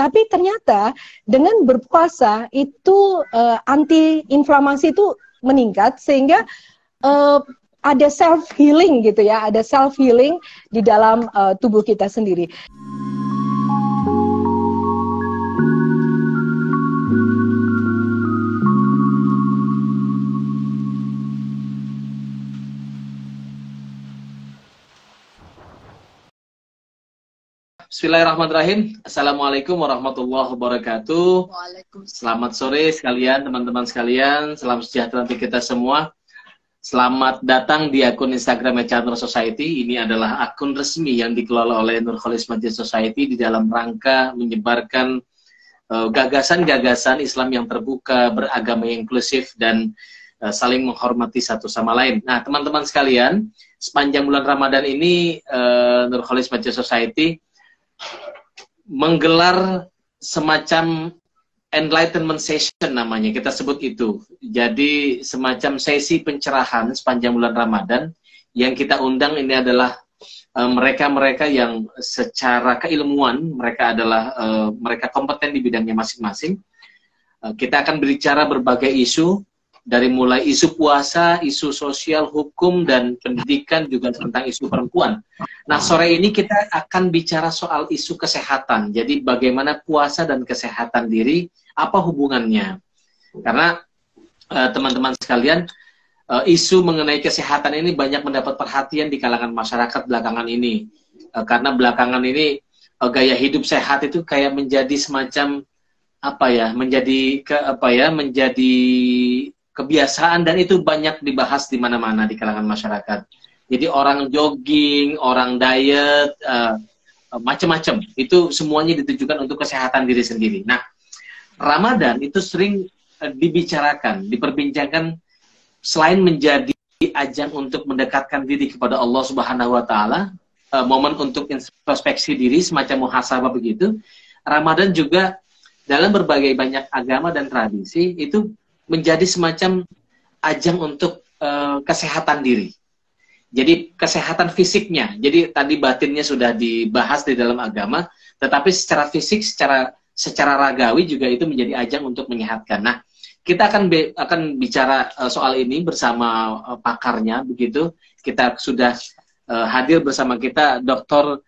Tapi ternyata dengan berpuasa itu anti-inflamasi itu meningkat, sehingga ada self healing gitu ya, ada self healing di dalam tubuh kita sendiri. Bismillahirrahmanirrahim. Assalamualaikum warahmatullahi wabarakatuh. Selamat sore sekalian, teman-teman sekalian. Salam sejahtera untuk kita semua. Selamat datang di akun Instagram Chandra Society. Ini adalah akun resmi yang dikelola oleh Nurholis Masjid Society di dalam rangka menyebarkan gagasan-gagasan Islam yang terbuka, beragama yang inklusif, dan saling menghormati satu sama lain. Nah, teman-teman sekalian, sepanjang bulan Ramadan ini Nurholis Masjid Society menggelar semacam enlightenment session, namanya, kita sebut itu. Jadi semacam sesi pencerahan sepanjang bulan Ramadan. Yang kita undang ini adalah mereka-mereka yang secara keilmuan mereka adalah mereka kompeten di bidangnya masing-masing. Kita akan berbicara berbagai isu, dari mulai isu puasa, isu sosial, hukum, dan pendidikan, juga tentang isu perempuan. Nah, sore ini kita akan bicara soal isu kesehatan. Jadi bagaimana puasa dan kesehatan diri, apa hubungannya? Karena teman-teman sekalian, isu mengenai kesehatan ini banyak mendapat perhatian di kalangan masyarakat belakangan ini. Karena belakangan ini gaya hidup sehat itu kayak menjadi semacam menjadi kebiasaan, dan itu banyak dibahas di mana-mana di kalangan masyarakat. Jadi orang jogging, orang diet, macam-macam. Itu semuanya ditujukan untuk kesehatan diri sendiri. Nah, Ramadan itu sering dibicarakan, diperbincangkan, selain menjadi ajang untuk mendekatkan diri kepada Allah Subhanahu wa Ta'ala, momen untuk introspeksi diri, semacam muhasabah begitu. Ramadan juga dalam berbagai banyak agama dan tradisi itu menjadi semacam ajang untuk kesehatan diri. Jadi kesehatan fisiknya. Jadi tadi batinnya sudah dibahas di dalam agama, tetapi secara fisik, secara ragawi juga itu menjadi ajang untuk menyehatkan. Nah, kita akan bicara soal ini bersama pakarnya, begitu. Kita sudah hadir bersama kita Dr.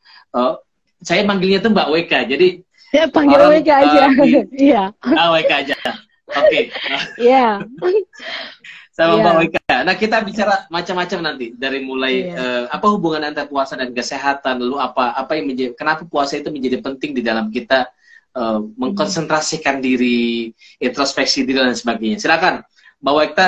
Saya manggilnya tuh Mbak WK. Jadi ya, panggil WK aja. Iya. WK aja. Oke. Iya. Sama Mbak Wika. Nah, kita bicara macam-macam nanti, dari mulai apa hubungan antara puasa dan kesehatan, lalu apa yang menjadi, kenapa puasa itu menjadi penting di dalam kita mengkonsentrasikan diri, introspeksi diri, dan sebagainya. Silakan Mbak Wika,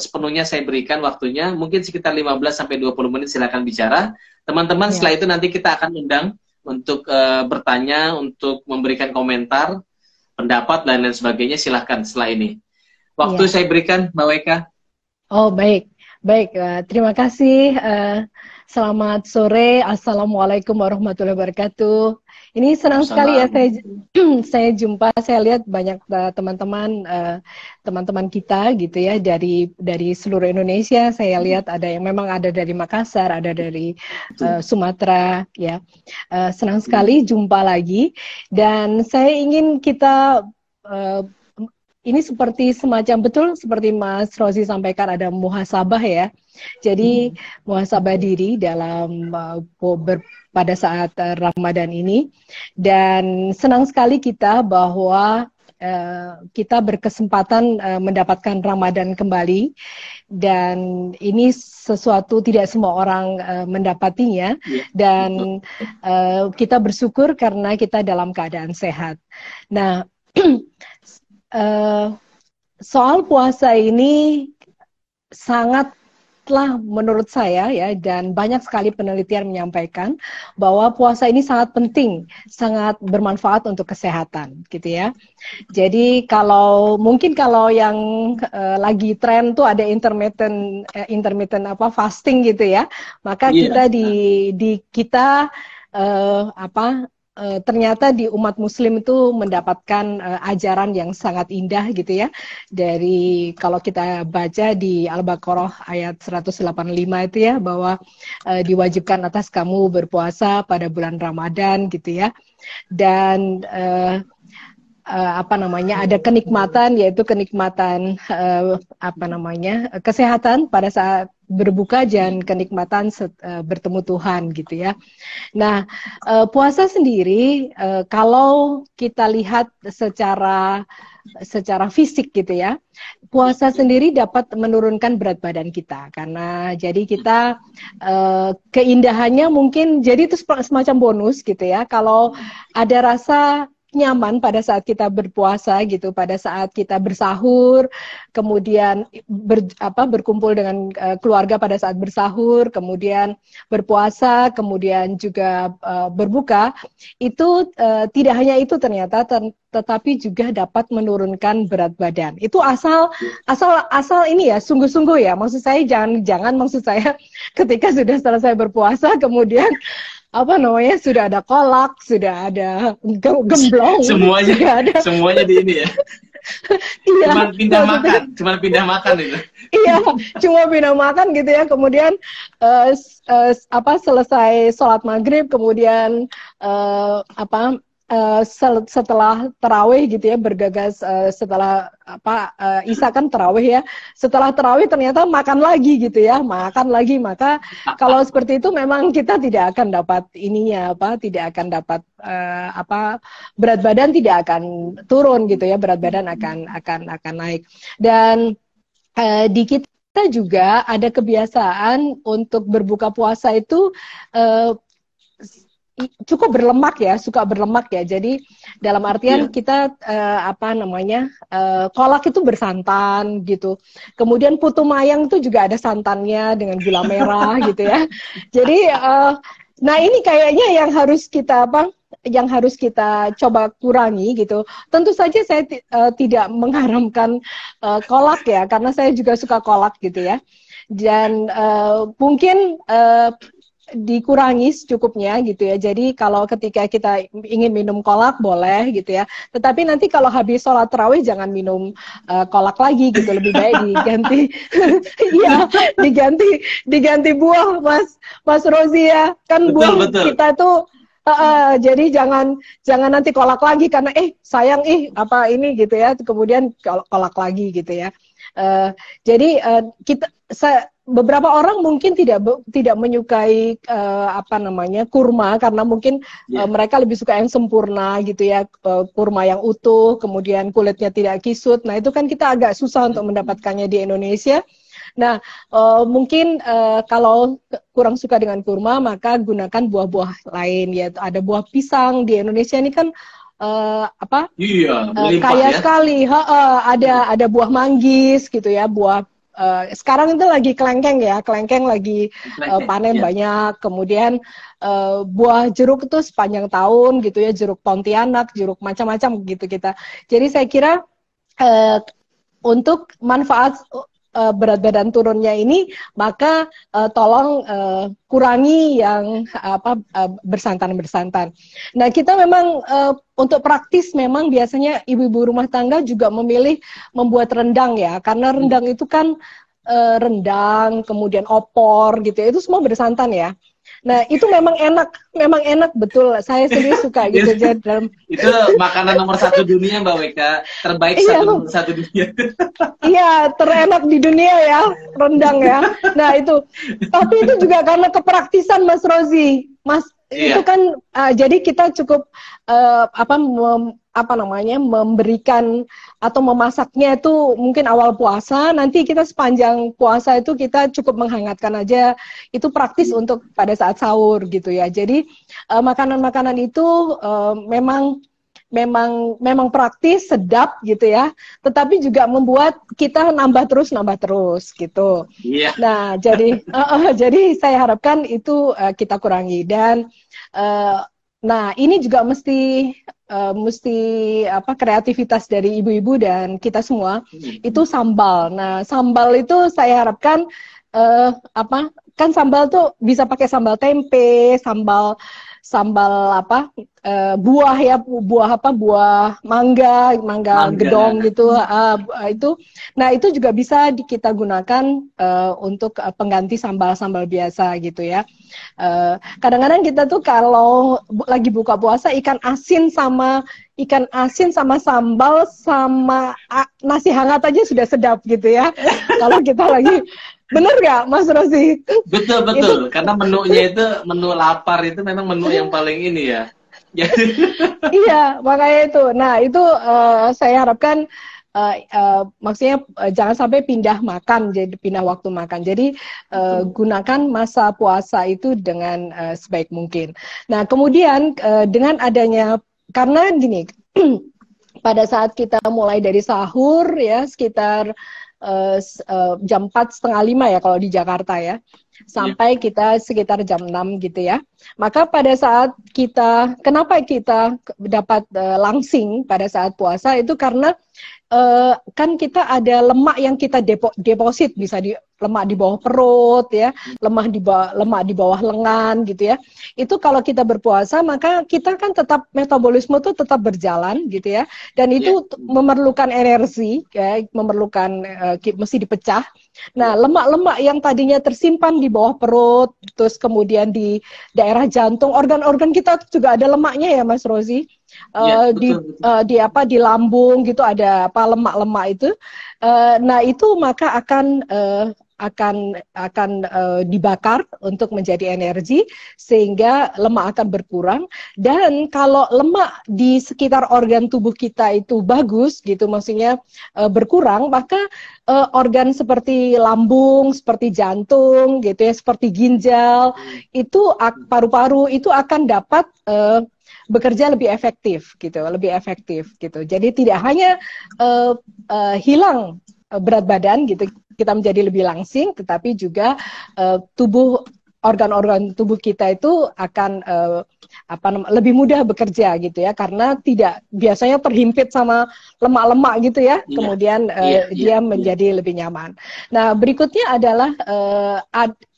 sepenuhnya saya berikan waktunya, mungkin sekitar 15 sampai 20 menit, silakan bicara. Teman-teman, setelah itu nanti kita akan undang untuk bertanya, untuk memberikan komentar, pendapat, dan lain sebagainya. Silahkan setelah ini. Waktu saya berikan, Mbak Weka. Oh, baik. Baik, terima kasih. Selamat sore. Assalamualaikum warahmatullahi wabarakatuh. Ini senang sekali ya saya jumpa, saya lihat banyak teman-teman kita gitu ya, dari seluruh Indonesia. Saya lihat ada yang memang ada dari Makassar, ada dari Sumatera ya. Senang sekali jumpa lagi, dan saya ingin kita ini seperti semacam, betul seperti Mas Rozi sampaikan, ada muhasabah ya. Jadi muhasabah diri dalam pada saat Ramadan ini. Dan senang sekali kita bahwa kita berkesempatan mendapatkan Ramadan kembali. Dan ini sesuatu tidak semua orang mendapatinya. Dan kita bersyukur karena kita dalam keadaan sehat. Nah, soal puasa ini sangatlah menurut saya ya, dan banyak sekali penelitian menyampaikan bahwa puasa ini sangat penting, sangat bermanfaat untuk kesehatan gitu ya. Jadi mungkin kalau yang lagi tren tuh ada intermittent fasting gitu ya, maka kita ternyata di umat Muslim itu mendapatkan ajaran yang sangat indah gitu ya. Dari kalau kita baca di Al-Baqarah ayat 185 itu ya, bahwa diwajibkan atas kamu berpuasa pada bulan Ramadan gitu ya. Dan apa namanya, ada kenikmatan, yaitu kenikmatan apa namanya, kesehatan pada saat berbuka dan kenikmatan bertemu Tuhan gitu ya. Nah, puasa sendiri kalau kita lihat secara fisik gitu ya, puasa sendiri dapat menurunkan berat badan kita, karena jadi kita keindahannya mungkin jadi itu semacam bonus gitu ya, kalau ada rasa nyaman pada saat kita berpuasa gitu, pada saat kita bersahur, kemudian berkumpul dengan keluarga pada saat bersahur, kemudian berpuasa, kemudian juga berbuka, itu tidak hanya itu ternyata, tetapi juga dapat menurunkan berat badan. Itu asal ini ya, sungguh-sungguh ya. Maksud saya jangan maksud saya ketika sudah selesai berpuasa kemudian apa namanya, sudah ada kolak, sudah ada gemblong, semuanya di ini ya. Iya, cuma pindah makan itu. Iya, cuma pindah makan gitu ya. Kemudian selesai sholat maghrib, kemudian setelah tarawih gitu ya, bergegas setelah Isya kan tarawih ya. Setelah tarawih ternyata makan lagi gitu ya, makan lagi. Maka kalau seperti itu memang kita tidak akan dapat ininya tidak akan dapat berat badan tidak akan turun gitu ya, berat badan akan naik. Dan di kita juga ada kebiasaan untuk berbuka puasa itu cukup berlemak ya, suka berlemak ya. Jadi dalam artian kita kolak itu bersantan gitu. Kemudian putu mayang itu juga ada santannya dengan gula merah gitu ya. Jadi nah ini kayaknya yang harus kita coba kurangi gitu. Tentu saja saya tidak mengharamkan kolak ya, karena saya juga suka kolak gitu ya. Dan mungkin dikurangi secukupnya gitu ya. Jadi kalau ketika kita ingin minum kolak boleh gitu ya. Tetapi nanti kalau habis sholat tarawih jangan minum kolak lagi gitu. Lebih baik diganti, ya diganti buah, Mas Rozi ya. Kan buah kita tuh. Jadi jangan nanti kolak lagi karena sayang apa ini gitu ya, kemudian kolak lagi gitu ya. Jadi beberapa orang mungkin tidak menyukai kurma karena mungkin mereka lebih suka yang sempurna gitu ya, kurma yang utuh, kemudian kulitnya tidak kisut. Nah itu kan kita agak susah untuk mendapatkannya di Indonesia. Nah, mungkin kalau kurang suka dengan kurma, maka gunakan buah-buah lain, yaitu ada buah pisang. Di Indonesia ini kan kaya sekali. Ada buah manggis gitu ya, buah sekarang itu lagi kelengkeng ya, kelengkeng lagi panen banyak. Kemudian buah jeruk itu sepanjang tahun gitu ya, jeruk Pontianak, jeruk macam-macam gitu kita. Jadi saya kira untuk manfaat berat badan turunnya ini, maka tolong kurangi yang bersantan-bersantan. Nah, kita memang untuk praktis memang biasanya ibu-ibu rumah tangga juga memilih membuat rendang ya, karena rendang itu kan rendang, kemudian opor gitu ya, itu semua bersantan ya. Nah, itu memang enak betul. Saya sendiri suka gitu. Itu makanan nomor 1 dunia, Mbak Weka. Terbaik satu dunia. Iya, terenak di dunia ya, rendang ya. Nah, itu. Tapi itu juga karena kepraktisan Mas Rozi. Itu kan jadi kita cukup memberikan atau memasaknya itu mungkin awal puasa, nanti kita sepanjang puasa itu kita cukup menghangatkan aja, itu praktis untuk pada saat sahur gitu ya. Jadi makanan-makanan itu memang praktis, sedap gitu ya, tetapi juga membuat kita nambah terus gitu. Yeah. Nah, jadi saya harapkan itu kita kurangi. Dan nah, ini juga mesti kreativitas dari ibu-ibu dan kita semua. Itu sambal. Nah, sambal itu saya harapkan kan sambal tuh bisa pakai sambal tempe, sambal apa, buah ya, buah mangga gedong gitu, itu. Nah itu juga bisa kita gunakan untuk pengganti sambal biasa gitu ya. Kadang-kadang kita tuh kalau lagi buka puasa ikan asin sama sambal sama nasi hangat aja sudah sedap gitu ya. Kalau kita lagi, bener nggak Mas Rosi? Betul, karena menunya itu, menu lapar itu memang menu yang paling ini ya. Iya, makanya itu. Nah itu saya harapkan maksudnya jangan sampai pindah waktu makan. Jadi gunakan masa puasa itu dengan sebaik mungkin. Nah kemudian dengan adanya, karena gini, pada saat kita mulai dari sahur ya sekitar jam 4:30 ya kalau di Jakarta ya, sampai kita sekitar jam 6 gitu ya. Maka pada saat kenapa kita dapat langsing pada saat puasa itu karena kan kita ada lemak yang kita deposit, bisa lemak di bawah perut ya, lemak di bawah lengan gitu ya. Itu kalau kita berpuasa maka kita kan tetap metabolisme tuh tetap berjalan gitu ya. Dan itu memerlukan energi ya, mesti dipecah. Nah, lemak-lemak yang tadinya tersimpan di bawah perut, terus kemudian di daerah jantung, organ-organ kita juga ada lemaknya ya Mas Rosi. Di lambung gitu ada lemak-lemak itu. Nah, itu maka akan dibakar untuk menjadi energi sehingga lemak akan berkurang. Dan kalau lemak di sekitar organ tubuh kita itu bagus gitu, maksudnya berkurang, maka organ seperti lambung, seperti jantung gitu ya, seperti ginjal, itu paru-paru itu akan dapat bekerja lebih efektif gitu. Jadi tidak hanya hilang berat badan gitu, kita menjadi lebih langsing, tetapi juga organ-organ tubuh kita itu akan lebih mudah bekerja gitu ya, karena tidak biasanya terhimpit sama lemak-lemak gitu ya. Kemudian dia menjadi lebih nyaman. Nah, berikutnya adalah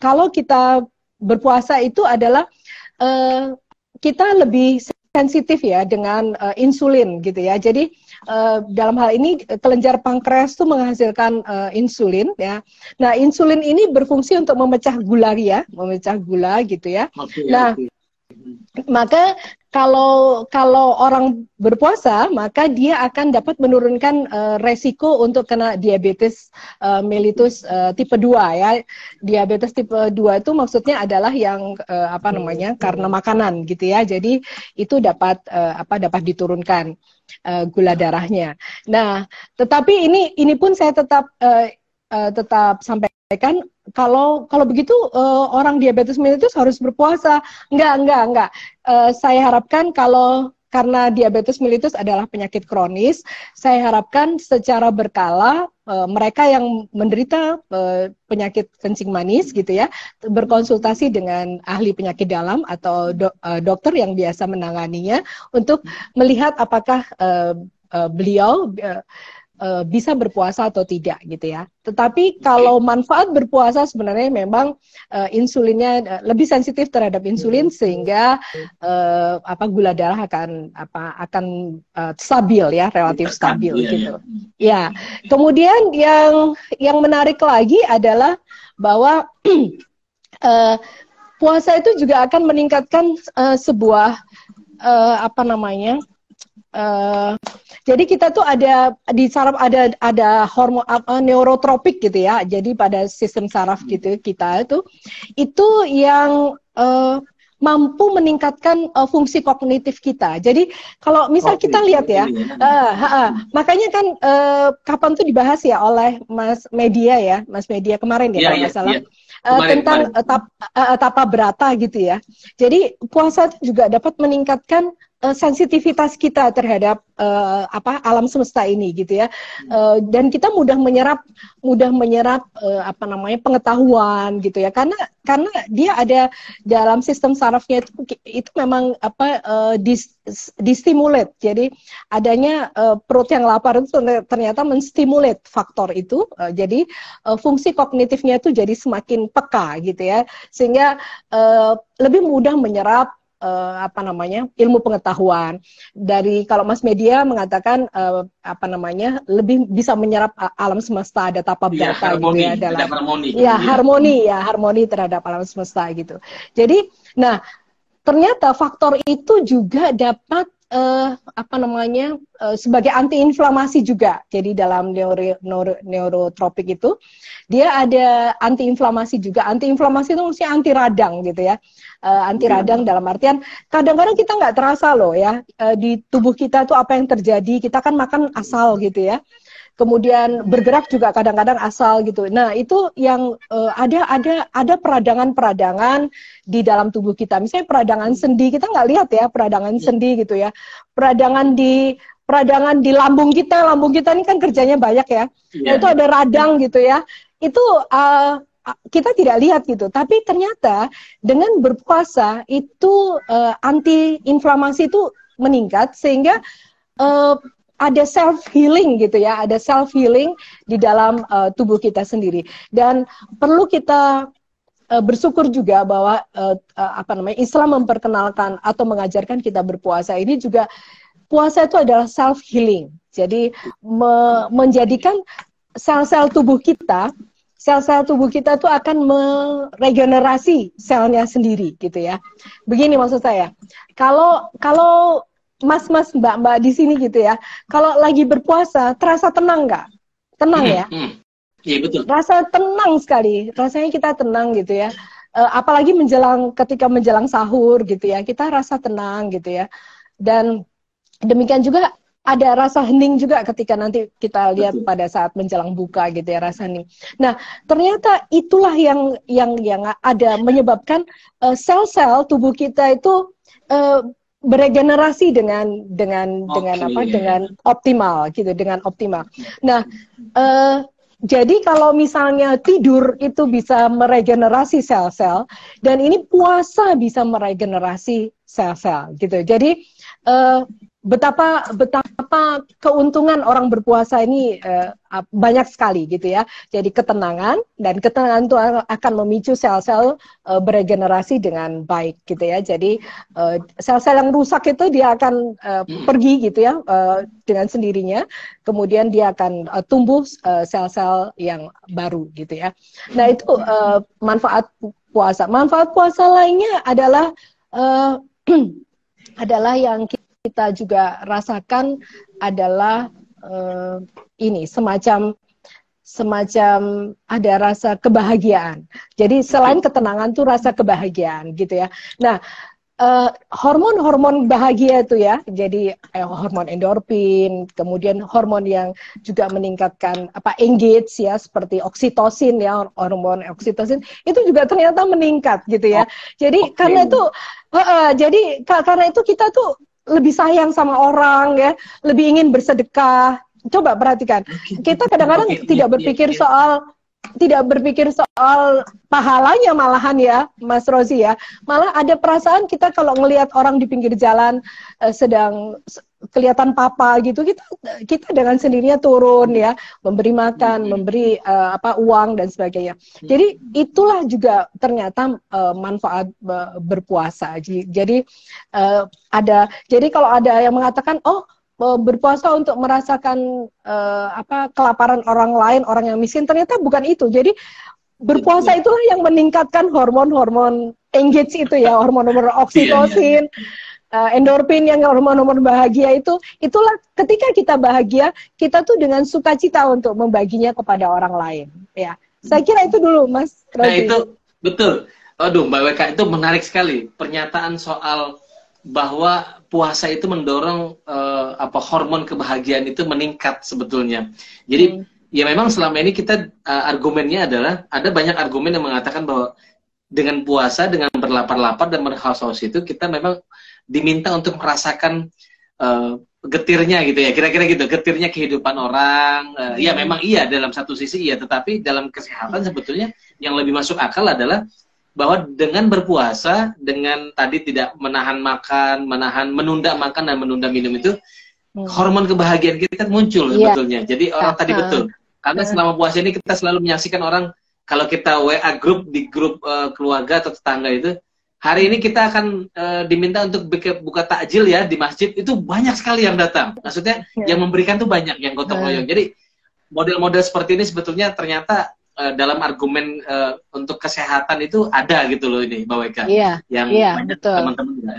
kalau kita berpuasa itu adalah kita lebih sensitif ya dengan insulin gitu ya. Jadi dalam hal ini kelenjar pankreas itu menghasilkan insulin ya. Nah, insulin ini berfungsi untuk memecah gula gitu ya. Maka kalau orang berpuasa, maka dia akan dapat menurunkan resiko untuk kena diabetes mellitus tipe 2 ya. Diabetes tipe 2 itu maksudnya adalah yang karena makanan gitu ya. Jadi itu dapat diturunkan gula darahnya. Nah, tetapi ini pun saya tetap sampaikan, kalau begitu orang diabetes mellitus harus berpuasa. Enggak. Saya harapkan karena diabetes mellitus adalah penyakit kronis, saya harapkan secara berkala mereka yang menderita penyakit kencing manis gitu ya, berkonsultasi dengan ahli penyakit dalam atau dokter yang biasa menanganinya untuk melihat apakah beliau bisa berpuasa atau tidak gitu ya. Tetapi kalau manfaat berpuasa sebenarnya memang insulinnya lebih sensitif terhadap insulin, sehingga gula darah akan stabil ya, relatif stabil gitu. Ya. Kemudian yang menarik lagi adalah bahwa puasa itu juga akan meningkatkan sebuah jadi kita tuh ada di saraf ada hormon neurotropik gitu ya. Jadi pada sistem saraf gitu kita itu yang mampu meningkatkan fungsi kognitif kita. Jadi kalau misal kita lihat ya, makanya kan kapan tuh dibahas ya oleh Mas Media kemarin ya kalau nggak salah. Tentang tapa berata gitu ya. Jadi puasa itu juga dapat meningkatkan sensitivitas kita terhadap alam semesta ini gitu ya. Dan kita mudah menyerap apa namanya pengetahuan gitu ya. Karena dia ada dalam sistem sarafnya itu memang distimulat. Jadi adanya perut yang lapar itu ternyata menstimulat faktor itu. Jadi fungsi kognitifnya itu jadi semakin peka gitu ya. Sehingga lebih mudah menyerap ilmu pengetahuan. Dari kalau Mas Media mengatakan lebih bisa menyerap alam semesta, ada tapa data gitu ya, dalam harmoni terhadap alam semesta gitu. Jadi ternyata faktor itu juga dapat sebagai antiinflamasi juga. Jadi dalam neurotropik itu dia ada antiinflamasi juga. Antiinflamasi itu mesti anti radang gitu ya. Anti radang dalam artian kadang-kadang kita nggak terasa loh ya, di tubuh kita tuh apa yang terjadi. Kita kan makan asal gitu ya. Kemudian bergerak juga kadang-kadang asal gitu. Nah, itu yang ada peradangan-peradangan di dalam tubuh kita. Misalnya peradangan sendi, kita nggak lihat ya peradangan sendi gitu ya. Peradangan di lambung kita ini kan kerjanya banyak ya. Nah, itu ada radang gitu ya. Itu kita tidak lihat gitu. Tapi ternyata dengan berpuasa itu anti-inflamasi itu meningkat sehingga ada self healing gitu ya, ada self healing di dalam tubuh kita sendiri. Dan perlu kita bersyukur juga bahwa Islam memperkenalkan atau mengajarkan kita berpuasa ini juga, puasa itu adalah self healing. Jadi menjadikan sel-sel tubuh kita tuh akan meregenerasi selnya sendiri gitu ya. Begini maksud saya. Kalau Mas, Mbak di sini gitu ya. Kalau lagi berpuasa, terasa tenang nggak? Tenang ya? Iya betul. Rasa tenang sekali. Rasanya kita tenang gitu ya. Apalagi ketika menjelang sahur gitu ya, kita rasa tenang gitu ya. Dan demikian juga ada rasa hening juga ketika nanti kita lihat pada saat menjelang buka gitu ya, rasa hening. Nah, ternyata itulah yang ada menyebabkan sel-sel tubuh kita itu beregenerasi dengan optimal gitu, dengan optimal. Nah, jadi kalau misalnya tidur itu bisa meregenerasi sel-sel, dan ini puasa bisa meregenerasi sel-sel gitu. Jadi betapa keuntungan orang berpuasa ini banyak sekali gitu ya. Jadi ketenangan, dan ketenangan itu akan memicu sel-sel beregenerasi dengan baik gitu ya. Jadi sel-sel yang rusak itu dia akan pergi gitu ya dengan sendirinya. Kemudian dia akan tumbuh sel-sel yang baru gitu ya. Nah, itu manfaat puasa. Manfaat puasa lainnya adalah yang kita juga rasakan adalah ini semacam ada rasa kebahagiaan. Jadi selain ketenangan tuh rasa kebahagiaan gitu ya. Nah, hormon-hormon bahagia itu ya, jadi hormon endorfin, kemudian hormon yang juga meningkatkan engage ya, seperti oksitosin ya, hormon oksitosin itu juga ternyata meningkat gitu ya. Jadi karena itu kita tuh lebih sayang sama orang ya, lebih ingin bersedekah. Coba perhatikan, kita kadang-kadang tidak berpikir soal pahalanya malahan ya, Mas Rozi ya. Malah ada perasaan kita kalau ngelihat orang di pinggir jalan sedang kelihatan papa gitu, kita dengan sendirinya turun ya, memberi makan, memberi uang dan sebagainya. Jadi itulah juga ternyata manfaat berpuasa. Jadi jadi kalau ada yang mengatakan berpuasa untuk merasakan kelaparan orang lain, orang yang miskin, ternyata bukan itu. Jadi berpuasa itulah yang meningkatkan hormon-hormon engage itu ya, hormon-hormon oksitosin, endorfin yang hormon-hormon bahagia itulah ketika kita bahagia, kita tuh dengan sukacita untuk membaginya kepada orang lain. Ya, saya kira itu dulu, Mas Rozi. Nah itu betul. Aduh, Mbak Weka, itu menarik sekali pernyataan soal bahwa puasa itu mendorong hormon kebahagiaan itu meningkat sebetulnya. Jadi ya memang selama ini kita argumennya adalah ada banyak argumen yang mengatakan bahwa dengan puasa, dengan berlapar-lapar dan berhaus-haus itu kita memang diminta untuk merasakan getirnya gitu ya, kira-kira gitu, getirnya kehidupan orang. Ya memang iya dalam satu sisi iya, tetapi dalam kesehatan sebetulnya yang lebih masuk akal adalah bahwa dengan berpuasa, dengan tadi tidak menahan makan, menunda makan dan menunda minum itu, hormon kebahagiaan kita muncul sebetulnya. Jadi orang tadi betul, karena selama puasa ini kita selalu menyaksikan orang, kalau kita WA grup di grup keluarga atau tetangga itu, hari ini kita akan diminta untuk buka takjil ya di masjid, itu banyak sekali yang datang. Maksudnya yang memberikan tuh banyak, yang gotong royong. Jadi model-model seperti ini sebetulnya ternyata dalam argumen untuk kesehatan itu ada gitu loh ini, Mbak Weka. Yang banyak teman-teman juga.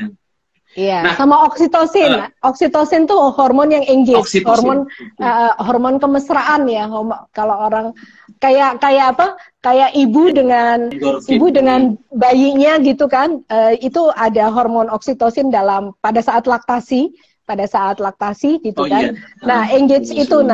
Iya, nah, sama oksitosin. Oksitosin tuh hormon yang engage, hormon kemesraan ya. Kalau orang kayak apa? Kayak ibu dengan bayinya gitu kan. Itu ada hormon oksitosin pada saat laktasi gitu kan. Iya. Nah, engage itu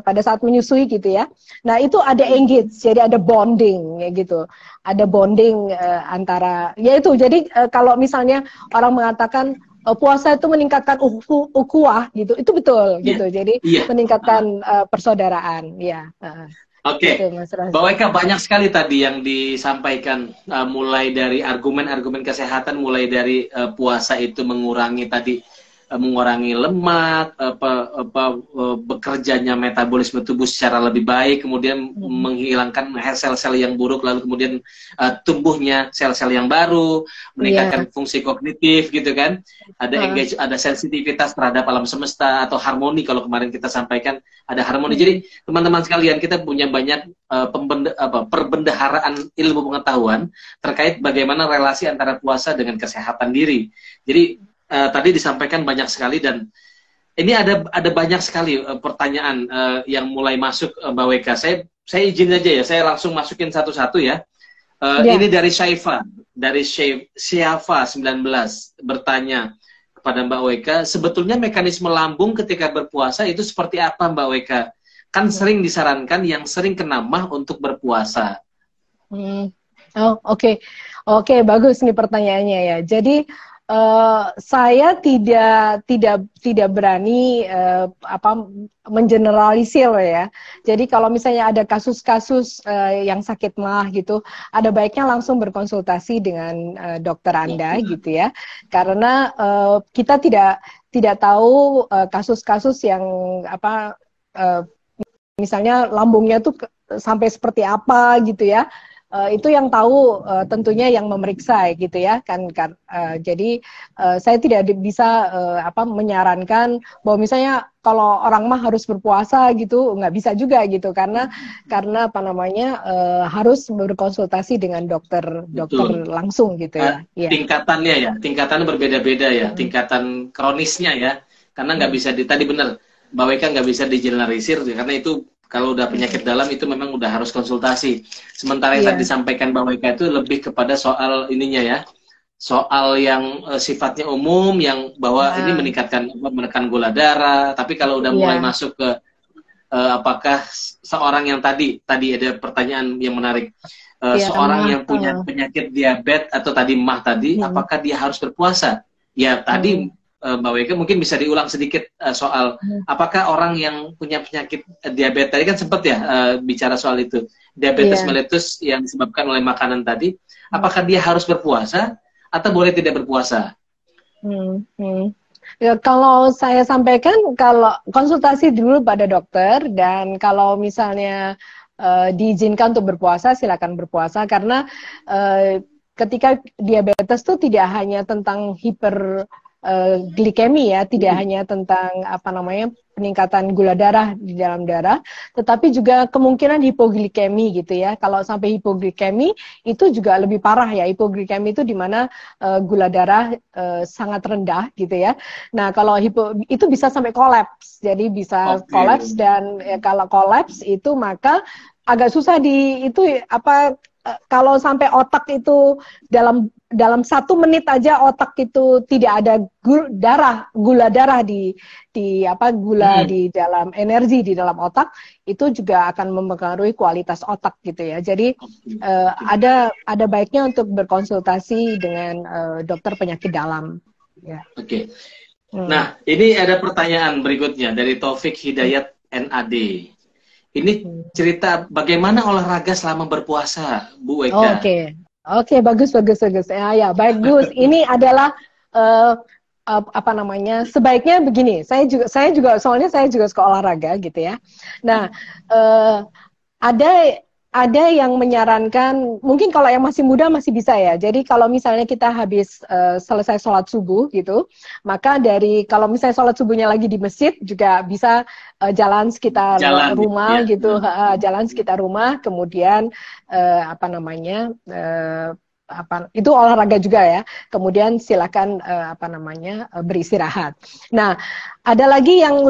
pada saat menyusui gitu ya. Nah, itu ada engage, jadi ada bonding ya gitu. Ada bonding antara yaitu. Jadi kalau misalnya orang mengatakan puasa itu meningkatkan ukhuwah gitu. Itu betul gitu. Jadi meningkatkan persaudaraan ya. Oke, Mbak Weka, banyak sekali tadi yang disampaikan, mulai dari argumen-argumen kesehatan, mulai dari puasa itu mengurangi lemak, bekerjanya metabolisme tubuh secara lebih baik, kemudian menghilangkan sel-sel yang buruk, lalu kemudian tumbuhnya sel-sel yang baru, meningkatkan fungsi kognitif gitu kan, ada sensitivitas terhadap alam semesta atau harmoni, kalau kemarin kita sampaikan ada harmoni. Jadi teman-teman sekalian, kita punya banyak perbendaharaan ilmu pengetahuan terkait bagaimana relasi antara puasa dengan kesehatan diri. Jadi tadi disampaikan banyak sekali, dan ini ada banyak sekali pertanyaan yang mulai masuk, Mbak Weka. Saya izin aja ya, saya langsung masukin satu-satu ya. Ini dari Syaifa, dari Syafa 19 bertanya kepada Mbak Weka, sebetulnya mekanisme lambung ketika berpuasa itu seperti apa, Mbak Weka? Kan sering disarankan yang sering kena mah untuk berpuasa. Oke, bagus nih pertanyaannya ya. Jadi saya tidak berani mengeneralisir ya. Jadi kalau misalnya ada kasus-kasus yang sakit mah gitu, ada baiknya langsung berkonsultasi dengan dokter Anda gitu ya. Karena kita tidak tahu kasus-kasus yang misalnya lambungnya tuh sampai seperti apa gitu ya. Itu yang tahu tentunya yang memeriksa gitu ya kan. Jadi saya tidak bisa menyarankan bahwa misalnya kalau orang mah harus berpuasa gitu, nggak bisa juga gitu, karena harus berkonsultasi dengan dokter langsung gitu ya. Tingkatannya berbeda-beda ya, tingkatan kronisnya ya, karena nggak bisa tadi benar Mbak Weka, nggak bisa digeneralisir karena itu kalau udah penyakit dalam itu memang udah harus konsultasi. Sementara yang tadi disampaikan Mbak Weka itu lebih kepada soal ininya ya, soal yang sifatnya umum, yang bahwa ini menekan gula darah. Tapi kalau udah mulai masuk ke apakah seorang yang tadi ada pertanyaan yang menarik, seorang yang punya penyakit diabetes atau tadi mah tadi, apakah dia harus berpuasa? Ya tadi Mbak Weka mungkin bisa diulang sedikit soal apakah orang yang punya penyakit diabetes tadi kan sempat ya bicara soal itu, diabetes mellitus yang disebabkan oleh makanan tadi, apakah dia harus berpuasa atau boleh tidak berpuasa? Ya, kalau saya sampaikan, kalau konsultasi dulu pada dokter, dan kalau misalnya diizinkan untuk berpuasa, silakan berpuasa, karena ketika diabetes itu tidak hanya tentang glikemi ya, tidak hanya tentang peningkatan gula darah di dalam darah, tetapi juga kemungkinan hipoglikemi gitu ya. Kalau sampai hipoglikemi itu juga lebih parah ya. Hipoglikemi itu di mana gula darah sangat rendah gitu ya. Nah, kalau itu bisa sampai kolaps. Jadi bisa kolaps, dan kalau kolaps itu maka agak susah kalau sampai otak itu dalam dalam 1 menit aja otak itu tidak ada gula darah di gula di dalam energi di dalam otak, itu juga akan mempengaruhi kualitas otak gitu ya. Jadi ada baiknya untuk berkonsultasi dengan dokter penyakit dalam. Ya. Oke. Nah, ini ada pertanyaan berikutnya dari Taufik Hidayat NAD. Ini cerita bagaimana olahraga selama berpuasa, Bu Eka. Oke, bagus. Ya, bagus. Ini adalah sebaiknya begini. Saya juga soalnya saya juga suka olahraga gitu ya. Nah, ada yang menyarankan, mungkin kalau yang masih muda masih bisa ya. Jadi kalau misalnya kita habis selesai sholat subuh gitu, maka kalau misalnya sholat subuhnya lagi di masjid juga bisa jalan sekitar rumah gitu, jalan sekitar rumah, kemudian itu olahraga juga ya. Kemudian silakan beristirahat. Nah, ada lagi yang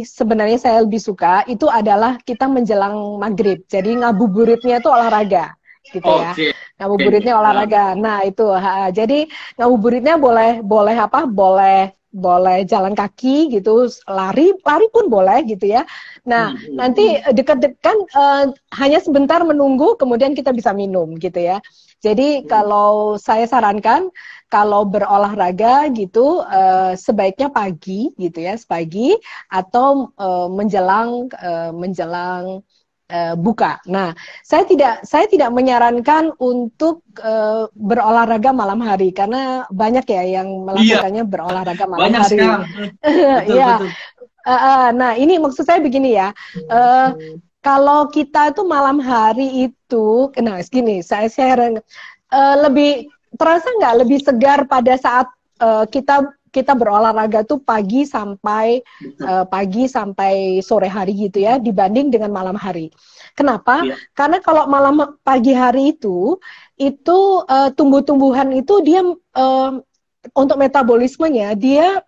sebenarnya saya lebih suka, itu adalah kita menjelang maghrib. Jadi ngabuburitnya itu olahraga gitu ya. Ngabuburitnya olahraga. Nah, itu jadi ngabuburitnya boleh jalan kaki gitu, lari pun boleh gitu ya. Nah, nanti dekat-dekat hanya sebentar menunggu, kemudian kita bisa minum gitu ya. Jadi kalau saya sarankan kalau berolahraga gitu sebaiknya pagi gitu ya, pagi atau menjelang buka. Nah, saya tidak menyarankan untuk berolahraga malam hari karena banyak ya yang melakukannya berolahraga malam hari. Betul. Nah, ini maksud saya begini ya. Kalau kita itu malam hari itu, nah segini, saya share lebih terasa nggak lebih segar pada saat kita berolahraga tuh pagi sampai sore hari gitu ya, dibanding dengan malam hari. Kenapa? Karena kalau pagi hari itu tumbuh-tumbuhan itu dia untuk metabolismenya dia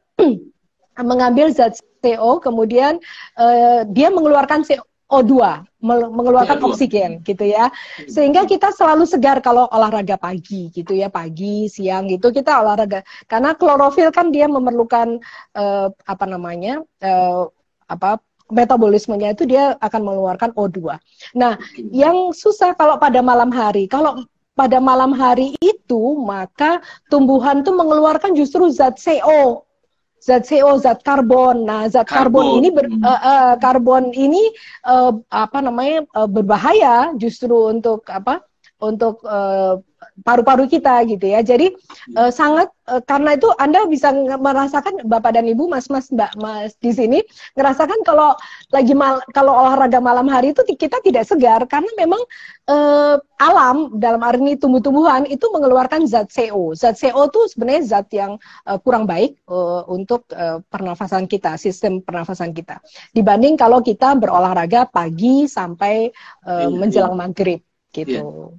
mengambil zat CO, kemudian dia mengeluarkan CO2, mengeluarkan oksigen gitu ya, sehingga kita selalu segar kalau olahraga pagi gitu ya, pagi, siang gitu kita olahraga, karena klorofil kan dia memerlukan metabolismenya itu dia akan mengeluarkan O2. Nah, yang susah kalau pada malam hari, kalau pada malam hari itu maka tumbuhan tuh mengeluarkan justru zat CO, zat karbon. Nah, zat karbon ini berbahaya justru untuk paru-paru kita gitu ya. Jadi sangat karena itu Anda bisa merasakan, Bapak dan Ibu, Mas Mbak di sini ngerasakan kalau kalau olahraga malam hari itu kita tidak segar karena memang alam dalam arti ini tumbuh-tumbuhan itu mengeluarkan zat CO. Zat CO itu sebenarnya zat yang kurang baik untuk pernafasan kita, sistem pernafasan kita. Dibanding kalau kita berolahraga pagi sampai menjelang maghrib gitu.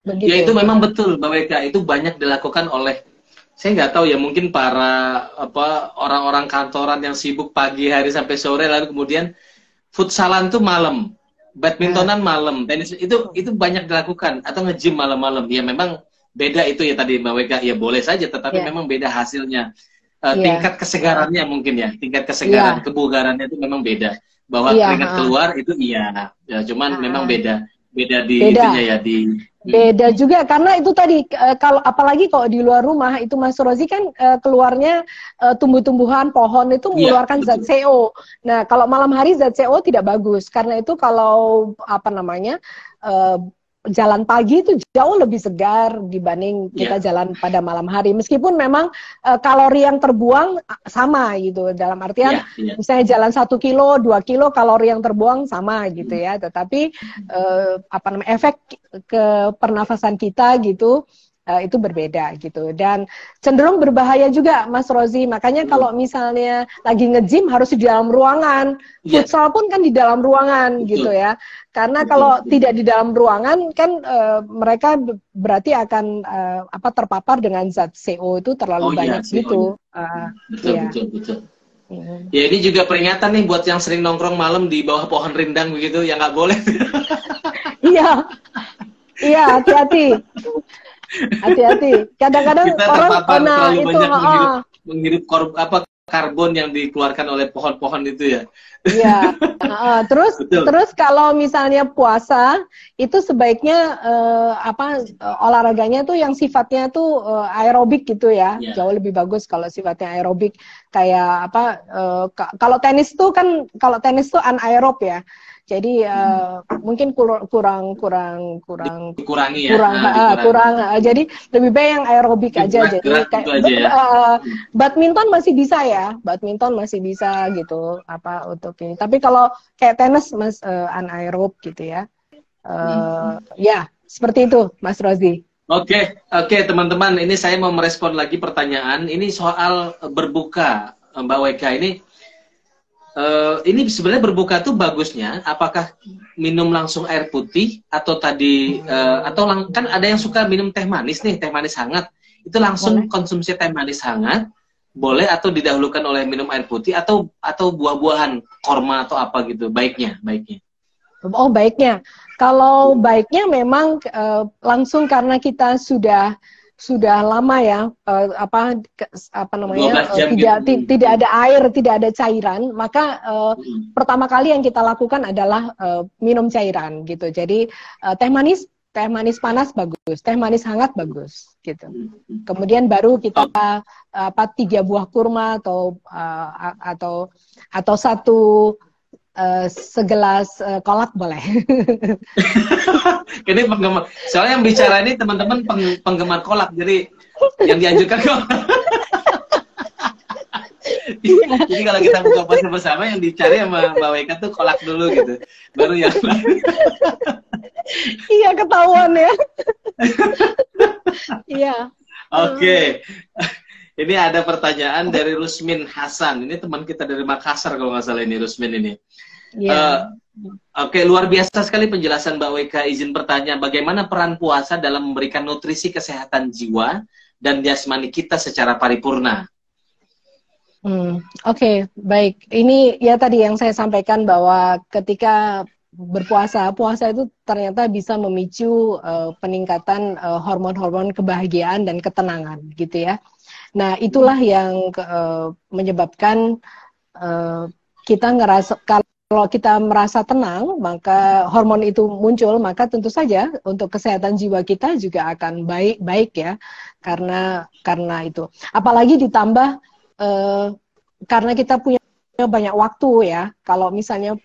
Begitu. Ya itu memang betul, Mbak Weka, itu banyak dilakukan oleh, saya nggak tahu ya, mungkin para orang-orang kantoran yang sibuk pagi hari sampai sore, lalu kemudian futsalan tuh malam, badmintonan malam, tenis itu banyak dilakukan, atau nge-gym malam-malam. Ya memang beda itu ya tadi Mbak Weka, ya boleh saja, tetapi memang beda hasilnya. Tingkat kesegarannya mungkin ya, tingkat kesegaran, kebugarannya itu memang beda. Bahwa keringat keluar itu ya cuman memang beda di itunya ya beda juga karena itu tadi kalau apalagi kalau di luar rumah itu Mas Rozi kan keluarnya tumbuh-tumbuhan pohon itu mengeluarkan zat CO. Nah, kalau malam hari zat CO tidak bagus. Karena itu kalau jalan pagi itu jauh lebih segar dibanding kita jalan pada malam hari. Meskipun memang kalori yang terbuang sama gitu. Dalam artian misalnya jalan 1 kilo, 2 kilo kalori yang terbuang sama gitu ya. Tetapi efek ke pernafasan kita gitu itu berbeda gitu, dan cenderung berbahaya juga Mas Rozi. Makanya kalau misalnya lagi nge-gym harus di dalam ruangan, futsal pun kan di dalam ruangan gitu ya, karena kalau tidak di dalam ruangan kan mereka berarti akan terpapar dengan zat CO itu terlalu banyak gitu. Betul. Ya ini juga peringatan nih buat yang sering nongkrong malam di bawah pohon rindang begitu, ya nggak boleh. Iya, hati-hati. Hati-hati. Kadang-kadang Kita orang terpapar terlalu itu banyak menghirup karbon yang dikeluarkan oleh pohon-pohon itu ya. iya. Terus Betul. terus kalau misalnya puasa itu sebaiknya olahraganya tuh yang sifatnya tuh aerobik gitu ya. Ya. Jauh lebih bagus kalau sifatnya aerobik kayak kalau tenis tuh anaerob ya. Jadi mungkin kurang Dikurangi ya. Dikurangi. jadi lebih baik yang aerobik aja. Jadi Gerak-gerak kayak gitu aja ya. badminton masih bisa ya, badminton masih bisa gitu untuk ini. Tapi kalau kayak tenis mas anaerob gitu ya. Ya seperti itu Mas Rozi. Oke, teman-teman, ini saya mau merespon lagi pertanyaan. Ini soal berbuka, Mbak Weka. Ini sebenarnya berbuka tuh bagusnya, apakah minum langsung air putih atau tadi kan ada yang suka minum teh manis nih, teh manis hangat. Itu langsung konsumsi teh manis hangat, boleh atau didahulukan oleh minum air putih atau buah-buahan, korma atau apa gitu, baiknya. Oh baiknya, kalau baiknya memang langsung karena kita sudah lama ya namanya 12 jam tidak ada air, tidak ada cairan, maka pertama kali yang kita lakukan adalah minum cairan gitu. Jadi teh manis panas bagus, teh manis hangat bagus gitu. Kemudian baru kita 3 buah kurma atau segelas kolak boleh. Ini penggemar. Soalnya yang bicara ini teman-teman penggemar kolak, jadi yang dianjurkan kolak. Jadi kalau kita buka puasa bersama yang dicari sama Mbak Weka tuh kolak dulu gitu, baru yang lain. Iya ketahuan ya. Iya. Oke. Ini ada pertanyaan dari Rusmin Hasan. Ini teman kita dari Makassar kalau nggak salah ini Rusmin ini. Yeah. Oke, luar biasa sekali penjelasan Mbak Weka. Izin bertanya, bagaimana peran puasa dalam memberikan nutrisi kesehatan jiwa dan jasmani kita secara paripurna? Oke, baik. Ini ya tadi yang saya sampaikan bahwa ketika puasa itu ternyata bisa memicu peningkatan hormon-hormon kebahagiaan dan ketenangan, gitu ya. Nah, itulah yang menyebabkan kita ngerasa, kalau kita merasa tenang, maka hormon itu muncul, maka tentu saja untuk kesehatan jiwa kita juga akan baik ya, karena itu. Apalagi ditambah karena kita punya banyak waktu ya, kalau misalnya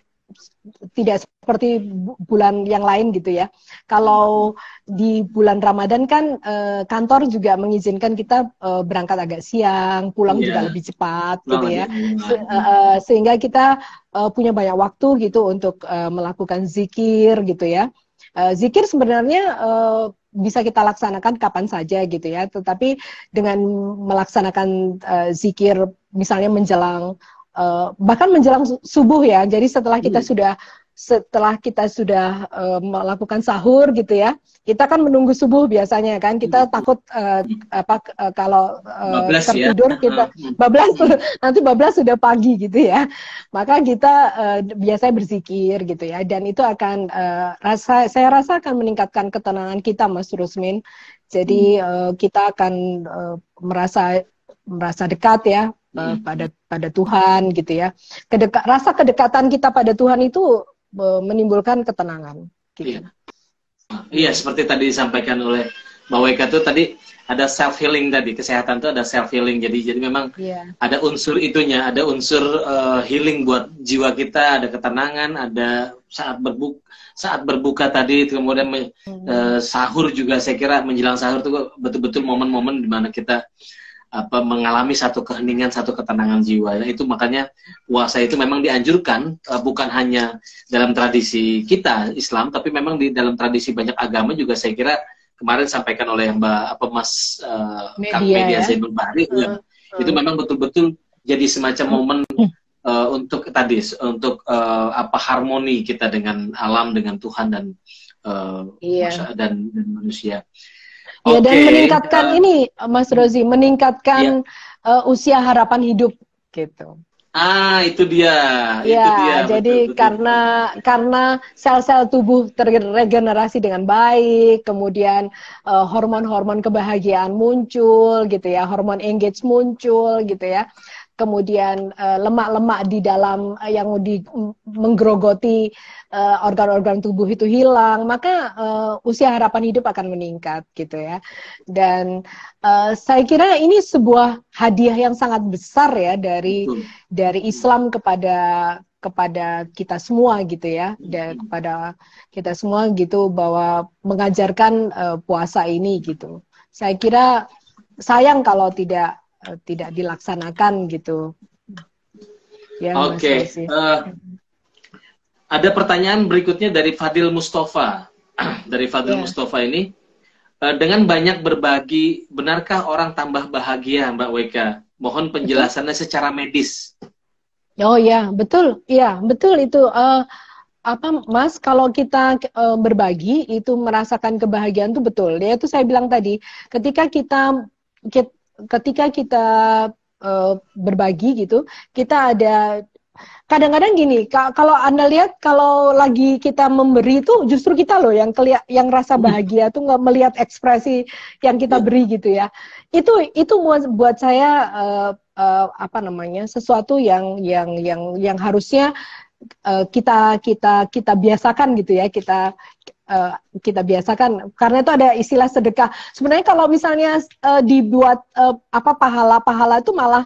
tidak seperti bulan yang lain gitu ya. Kalau di bulan Ramadan kan kantor juga mengizinkan kita berangkat agak siang, pulang juga lebih cepat gitu ya. Sehingga kita punya banyak waktu gitu untuk melakukan zikir gitu ya. Zikir sebenarnya bisa kita laksanakan kapan saja gitu ya. Tetapi dengan melaksanakan zikir misalnya menjelang bahkan menjelang subuh ya. Jadi setelah kita sudah melakukan sahur gitu ya, kita kan menunggu subuh biasanya kan. Kita takut kalau tertidur ya. Kita nanti bablas sudah pagi gitu ya. Maka kita biasanya berzikir gitu ya, dan itu akan saya rasa akan meningkatkan ketenangan kita, Mas Rusmin. Jadi kita akan merasa dekat ya pada Tuhan gitu ya. Rasa kedekatan kita pada Tuhan itu menimbulkan ketenangan gitu. Iya, seperti tadi disampaikan oleh Mbak Weka tuh tadi ada self healing tadi, kesehatan tuh ada self healing. Jadi memang ada unsur itunya, ada unsur healing buat jiwa kita, ada ketenangan, ada saat berbuka tadi, kemudian sahur juga. Saya kira menjelang sahur tuh betul-betul momen-momen di mana kita mengalami satu keheningan, satu ketenangan jiwa. Nah, itu makanya puasa itu memang dianjurkan, bukan hanya dalam tradisi kita Islam, tapi memang di dalam tradisi banyak agama juga. Saya kira kemarin sampaikan oleh Mas Kang Media Zainul Bahri, itu memang betul-betul jadi semacam momen untuk harmoni kita dengan alam, dengan Tuhan dan manusia. Ya, dan meningkatkan ini, Mas Rozi, meningkatkan usia harapan hidup, gitu. Itu dia, itu dia, Ya, betul, jadi betul. karena sel-sel tubuh terregenerasi dengan baik, kemudian hormon-hormon kebahagiaan muncul gitu ya, hormon engage muncul gitu ya. Kemudian lemak-lemak di dalam yang menggerogoti organ-organ tubuh itu hilang, maka usia harapan hidup akan meningkat gitu ya. Dan saya kira ini sebuah hadiah yang sangat besar ya Betul. dari Islam kepada kita semua gitu ya, dan kepada kita semua gitu, bahwa mengajarkan puasa ini gitu. Saya kira sayang kalau tidak dilaksanakan gitu ya, Mas Oke, Rosi. ada pertanyaan berikutnya dari Fadil Mustafa. Dari Fadil Ya. Mustafa ini, dengan banyak berbagi, benarkah orang tambah bahagia, Mbak Weka? Mohon penjelasannya secara medis. Oh ya, betul. Ya, betul itu. Apa, Mas, kalau kita berbagi itu merasakan kebahagiaan itu betul. Ya, itu saya bilang tadi, ketika kita berbagi gitu, kita ada kadang-kadang gini, kalau Anda lihat kalau lagi kita memberi itu justru kita loh yang rasa bahagia tuh nggak melihat ekspresi yang kita beri gitu ya. Itu buat saya apa namanya, sesuatu yang harusnya kita biasakan gitu ya, kita biasakan, karena itu ada istilah sedekah. Sebenarnya kalau misalnya dibuat apa pahala itu malah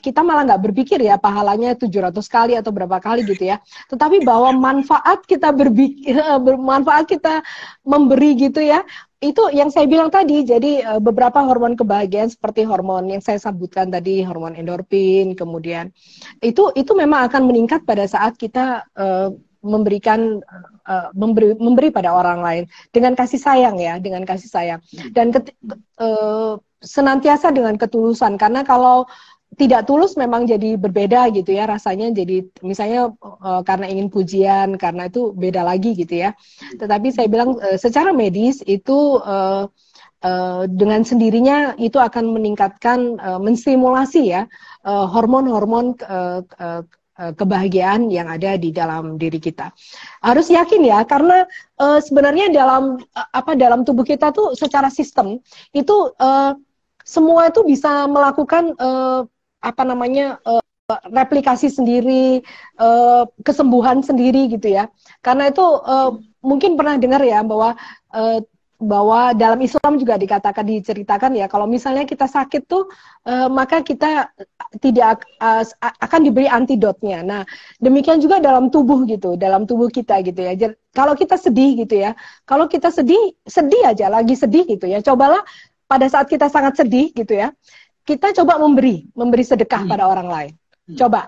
kita malah nggak berpikir ya pahalanya 700 kali atau berapa kali gitu ya. Tetapi bahwa manfaat kita bermanfaat kita memberi gitu ya. Itu yang saya bilang tadi, jadi beberapa hormon kebahagiaan seperti hormon yang saya sebutkan tadi, hormon endorfin, kemudian itu memang akan meningkat pada saat kita memberikan memberi pada orang lain dengan kasih sayang ya, dengan kasih sayang, dan senantiasa dengan ketulusan, karena kalau tidak tulus memang jadi berbeda gitu ya rasanya, jadi misalnya karena ingin pujian, karena itu beda lagi gitu ya. Tetapi saya bilang secara medis itu dengan sendirinya itu akan meningkatkan, menstimulasi ya hormon-hormon kebahagiaan yang ada di dalam diri kita. Harus yakin ya, karena sebenarnya dalam tubuh kita tuh secara sistem itu semua itu bisa melakukan apa namanya replikasi sendiri, kesembuhan sendiri gitu ya. Karena itu mungkin pernah dengar ya bahwa dalam Islam juga diceritakan ya, kalau misalnya kita sakit tuh maka kita tidak akan diberi antidotnya. Nah, demikian juga dalam tubuh gitu, dalam tubuh kita gitu ya. Kalau kita sedih gitu ya, kalau kita sedih aja, lagi sedih gitu ya, cobalah pada saat kita sangat sedih gitu ya, kita coba memberi sedekah pada orang lain. Coba.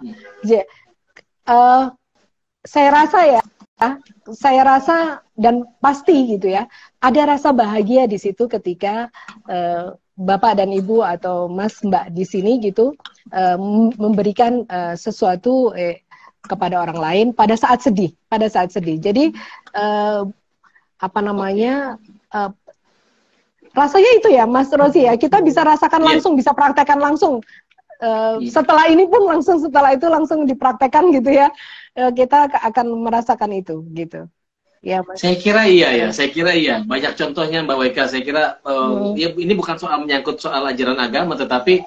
Saya rasa dan pasti gitu ya, ada rasa bahagia di situ ketika Bapak dan Ibu atau Mas Mbak di sini gitu memberikan sesuatu kepada orang lain pada saat sedih, Jadi apa namanya, rasanya itu ya, Mas Rosi ya, kita bisa rasakan langsung, bisa praktekkan langsung. Setelah ini pun setelah itu langsung dipraktekkan gitu ya, kita akan merasakan itu gitu. Ya, Mas. Saya kira iya ya, saya kira iya. Banyak contohnya Mbak Weka. Saya kira ya, ini bukan soal menyangkut soal ajaran agama, tetapi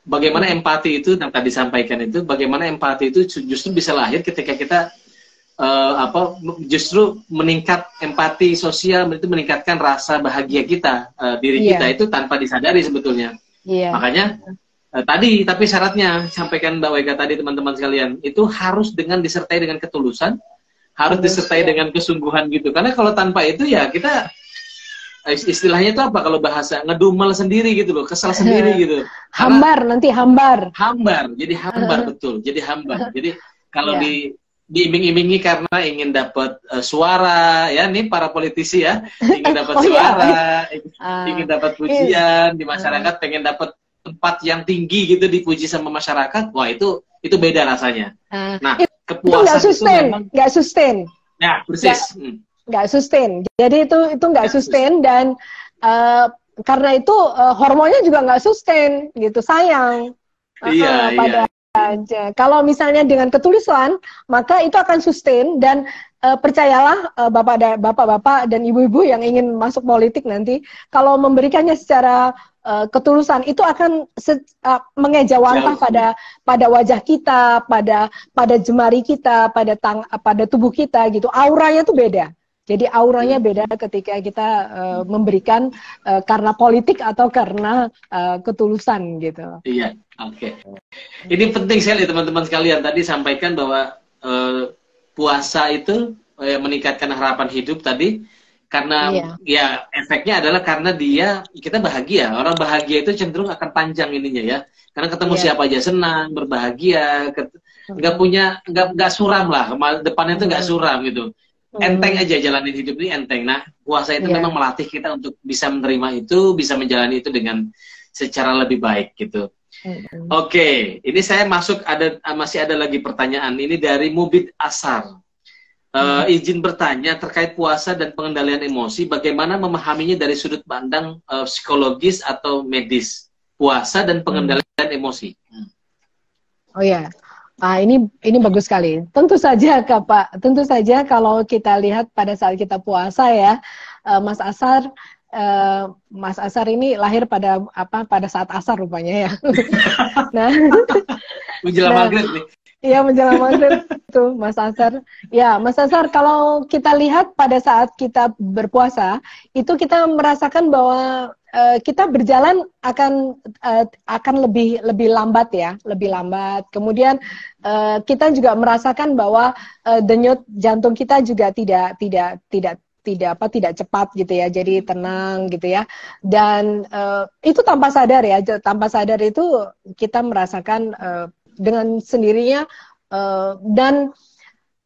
bagaimana empati itu yang tadi disampaikan itu, bagaimana empati itu justru bisa lahir ketika kita justru meningkat empati sosial, itu meningkatkan rasa bahagia kita, diri kita itu tanpa disadari sebetulnya. Makanya tapi syaratnya sampaikan Mbak Weka tadi, teman-teman sekalian, itu harus disertai dengan ketulusan, harus disertai dengan kesungguhan gitu. Karena kalau tanpa itu ya kita istilahnya itu apa kalau bahasa, ngedumel sendiri gitu loh, kesal sendiri gitu. Hambar, nanti hambar. Jadi hambar betul. Jadi hambar. Jadi kalau diiming-imingi karena ingin dapat suara, ya nih para politisi ya, ingin dapat suara, ingin dapat pujian di masyarakat, pengen dapat tempat yang tinggi gitu, dipuji sama masyarakat, wah itu beda rasanya. Nah, kepuasan itu memang nggak sustain. Ya, persis. Nggak sustain. Jadi itu nggak sustain, dan karena itu hormonnya juga nggak sustain gitu, sayang. Iya, pada iya. aja. Kalau misalnya dengan ketulusan, maka itu akan sustain dan percayalah bapak-bapak dan ibu-ibu yang ingin masuk politik nanti, kalau memberikannya secara ketulusan itu akan mengejawantah Jauh. pada wajah kita, pada jemari kita, pada tubuh kita gitu. Auranya tuh beda. Jadi auranya beda ketika kita memberikan karena politik atau karena ketulusan gitu. Iya, oke. Ini penting sekali teman-teman sekalian. Tadi sampaikan bahwa puasa itu meningkatkan harapan hidup tadi. Karena ya efeknya adalah karena kita bahagia. Orang bahagia itu cenderung akan panjang ininya ya. Karena ketemu siapa aja senang, berbahagia, nggak suram lah. Depannya itu nggak suram gitu. Enteng aja jalanin hidup ini enteng. Nah, puasa itu memang melatih kita untuk bisa menerima itu, bisa menjalani itu dengan secara lebih baik gitu. Oke, ini saya masih ada lagi pertanyaan. Ini dari Mubid Asar. Izin bertanya terkait puasa dan pengendalian emosi, bagaimana memahaminya dari sudut pandang psikologis atau medis? Puasa dan pengendalian emosi. Oh ya. Ini bagus sekali. Tentu saja Pak, tentu saja kalau kita lihat pada saat kita puasa ya, Mas Asar ini lahir pada saat asar rupanya ya. Nah, menjelang maghrib nih. Iya, menjelang maghrib tuh Mas Asar. Ya, Mas Asar, kalau kita lihat pada saat kita berpuasa, itu kita merasakan bahwa kita berjalan akan lebih lambat ya, lebih lambat. Kemudian kita juga merasakan bahwa denyut jantung kita juga tidak cepat gitu ya, jadi tenang gitu ya. Dan itu tanpa sadar ya, tanpa sadar itu kita merasakan dengan sendirinya dan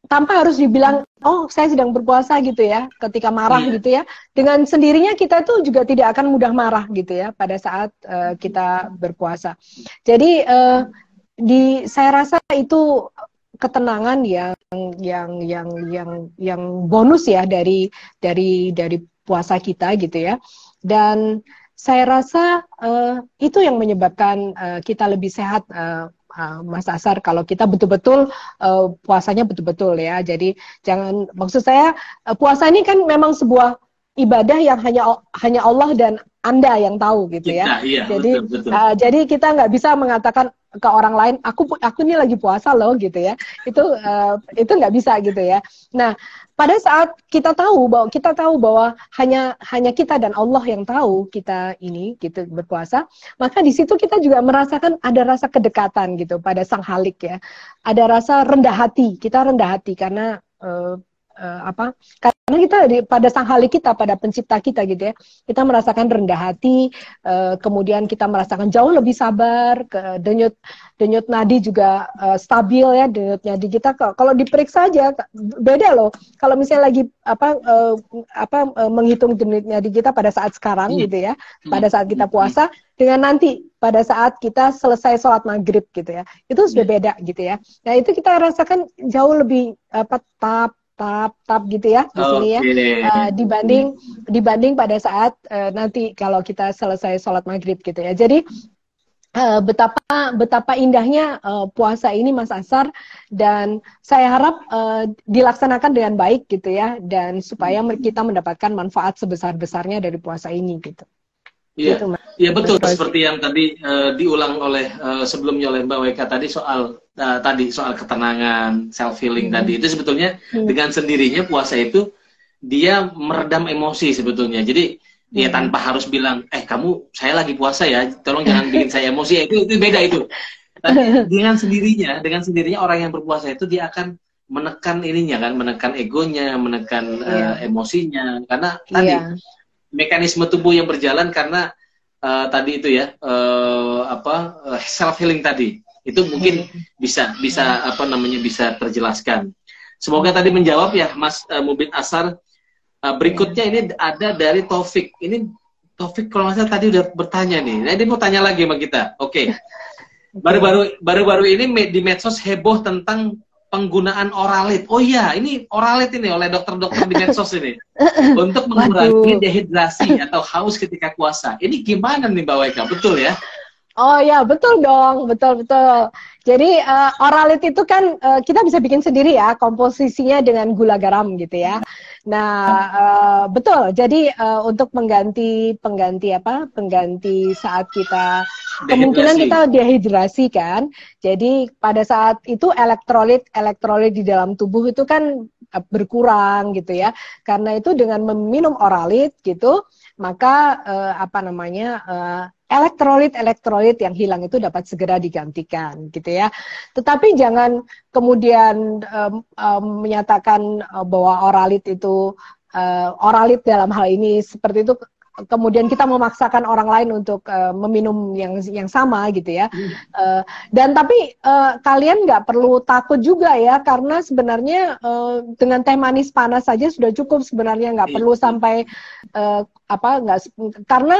tanpa harus dibilang, oh saya sedang berpuasa gitu ya, ketika marah gitu ya, dengan sendirinya kita tuh juga tidak akan mudah marah gitu ya pada saat kita berpuasa. Jadi saya rasa itu ketenangan yang bonus ya dari puasa kita gitu ya. Dan saya rasa itu yang menyebabkan kita lebih sehat, Mas Asar, kalau kita betul-betul puasanya betul-betul ya. Jadi maksud saya puasa ini kan memang sebuah ibadah yang hanya Allah dan Anda yang tahu gitu ya. Iya, jadi betul. Jadi kita nggak bisa mengatakan ke orang lain, aku ini lagi puasa loh gitu ya. Itu nggak bisa gitu ya. Nah, pada saat kita tahu bahwa hanya kita dan Allah yang tahu kita ini gitu berpuasa, maka di situ kita juga merasakan ada rasa kedekatan gitu pada Sang Halik ya. Ada rasa rendah hati, kita rendah hati karena karena kita pada Sang Halik kita, pada pencipta kita gitu ya, kita merasakan rendah hati, kemudian kita merasakan jauh lebih sabar, denyut nadi juga stabil ya, denyut nadi kita kalau diperiksa aja beda loh. Kalau misalnya lagi menghitung denyut nadi kita pada saat sekarang gitu ya, pada saat kita puasa dengan nanti pada saat kita selesai sholat maghrib gitu ya, itu sudah beda gitu ya. Nah itu kita rasakan jauh lebih tap gitu ya di sini ya, dibanding pada saat nanti kalau kita selesai sholat maghrib gitu ya. Jadi betapa indahnya puasa ini Mas Asar, dan saya harap dilaksanakan dengan baik gitu ya, dan supaya kita mendapatkan manfaat sebesar-besarnya dari puasa ini gitu. Iya, gitu, ya betul. Seperti yang tadi diulang oleh sebelumnya oleh Mbak Weka tadi soal ketenangan, self healing tadi, itu sebetulnya dengan sendirinya puasa itu dia meredam emosi sebetulnya. Jadi ya tanpa harus bilang, saya lagi puasa ya, tolong jangan bikin saya emosi ya, itu beda itu. Tapi dengan sendirinya orang yang berpuasa itu dia akan menekan ininya kan, menekan egonya, menekan emosinya, karena tadi mekanisme tubuh yang berjalan karena tadi itu ya self healing tadi itu mungkin bisa terjelaskan. Semoga tadi menjawab ya Mas Mubid Asar. Berikutnya ini ada dari Taufik. Ini Taufik kalau nggak salah tadi udah bertanya nih. Nah, dia mau tanya lagi sama kita. Oke. Baru-baru ini di medsos heboh tentang penggunaan Oralit. Oh iya, ini Oralit ini oleh dokter-dokter di medsos ini. Untuk mengurangi dehidrasi atau haus ketika puasa. Ini gimana nih Mbak Weka? Betul ya? Oh ya, betul dong, betul betul. Jadi oralit itu kan kita bisa bikin sendiri ya, komposisinya dengan gula garam gitu ya. Nah, betul. Jadi untuk pengganti apa? Pengganti saat kita kemungkinan Dehidrasi. kita dehidrasi kan. Jadi pada saat itu elektrolit di dalam tubuh itu kan berkurang gitu ya. Karena itu dengan meminum oralit gitu, maka apa namanya elektrolit yang hilang itu dapat segera digantikan gitu ya. Tetapi jangan kemudian menyatakan bahwa oralit dalam hal ini seperti itu, kemudian kita memaksakan orang lain untuk meminum yang sama gitu ya. Dan tapi kalian nggak perlu takut juga ya, karena sebenarnya dengan teh manis panas saja sudah cukup sebenarnya, nggak perlu sampai apa nggak, karena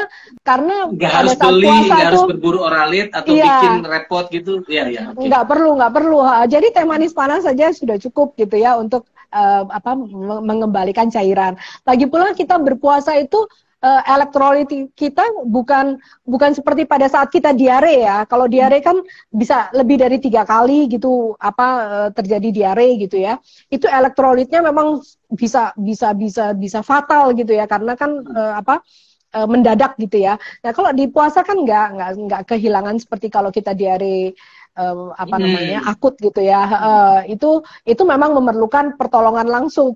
nggak pada harus saat beli, puasa nggak harus tuh berburu oralit atau iya, bikin repot gitu. Ya, ya, oke. nggak perlu. Jadi teh manis panas saja sudah cukup gitu ya untuk apa mengembalikan cairan. Lagi pula kita berpuasa itu elektrolit kita bukan seperti pada saat kita diare ya. Kalau diare kan bisa lebih dari 3 kali gitu apa terjadi diare gitu ya. Itu elektrolitnya memang bisa fatal gitu ya, karena kan apa mendadak gitu ya. Nah kalau di puasa kan nggak kehilangan seperti kalau kita diare apa namanya akut gitu ya. Itu memang memerlukan pertolongan langsung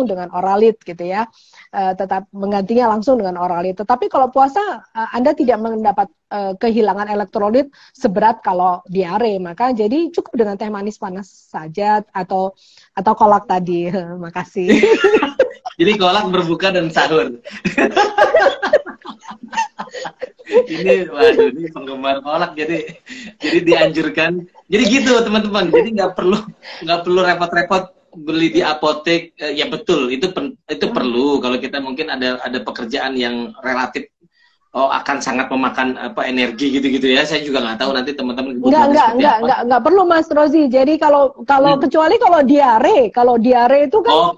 dengan oralit gitu ya. Tetap menggantinya langsung dengan oralit. Tetapi kalau puasa Anda tidak mendapat kehilangan elektrolit seberat kalau diare, maka jadi cukup dengan teh manis panas saja atau kolak tadi. Makasih. Jadi kolak berbuka dan sahur. Ini penggemar kolak, jadi dianjurkan. Jadi gitu teman-teman. Jadi nggak perlu repot-repot beli di apotek. Ya betul, itu perlu kalau kita mungkin ada pekerjaan yang relatif akan sangat memakan energi gitu-gitu ya. Saya juga nggak tahu nanti teman-teman kebutuhannya seperti apa. Enggak perlu Mas Rozi. Jadi kalau kecuali kalau diare itu kan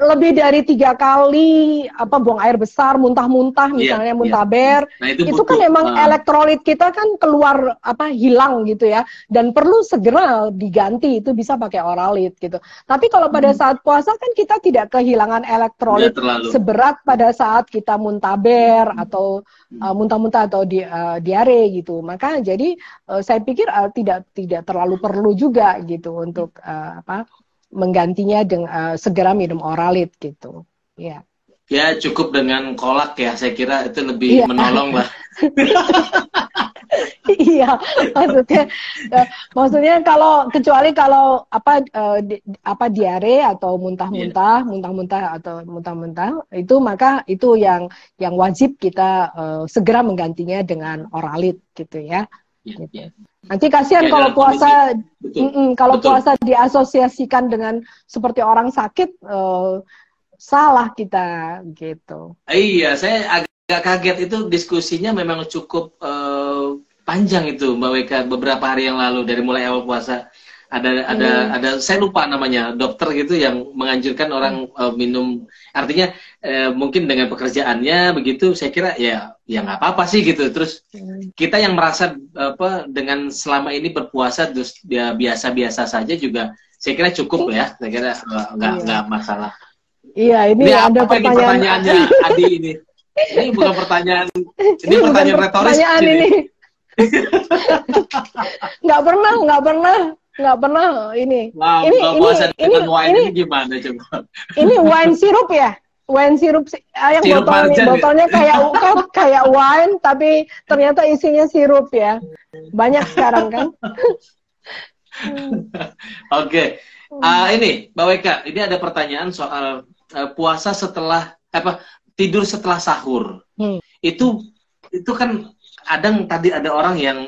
lebih dari 3 kali apa buang air besar, muntah-muntah misalnya muntaber. Nah, itu kan emang elektrolit kita kan keluar hilang gitu ya, dan perlu segera diganti, itu bisa pakai oralit gitu. Tapi kalau pada saat puasa kan kita tidak kehilangan elektrolit seberat pada saat kita muntaber atau muntah-muntah atau diare gitu. Maka jadi saya pikir tidak terlalu perlu juga gitu untuk menggantinya dengan segera minum oralit gitu. Ya. Ya cukup dengan kolak ya, saya kira itu lebih menolong lah. Iya, maksudnya kecuali kalau diare atau muntah-muntah itu, maka itu yang wajib kita segera menggantinya dengan oralit gitu ya. Gitu. Nanti kasihan kalau puasa puasa diasosiasikan dengan seperti orang sakit, salah kita gitu. Iya, saya agak kaget, itu diskusinya memang cukup panjang itu Mbak Weka, beberapa hari yang lalu dari mulai awal puasa ada saya lupa namanya, dokter gitu yang menganjurkan orang minum, artinya mungkin dengan pekerjaannya begitu, saya kira ya nggak apa-apa sih gitu. Terus kita yang merasa dengan selama ini berpuasa terus ya biasa-biasa saja juga saya kira cukup ya, saya kira nggak masalah. Iya, ini ada pertanyaannya Adi ini. Ini bukan pertanyaan, ini pertanyaan retoris. Pertanyaan ini. Nggak pernah ini. Wow, ini wine ini gimana coba? Ini wine sirup ya? Wine sirup yang botolnya kayak wine, tapi ternyata isinya sirup ya. Banyak sekarang kan? Oke. Ini Mbak Weka, ini ada pertanyaan soal puasa setelah tidur setelah sahur. Itu kan tadi ada orang yang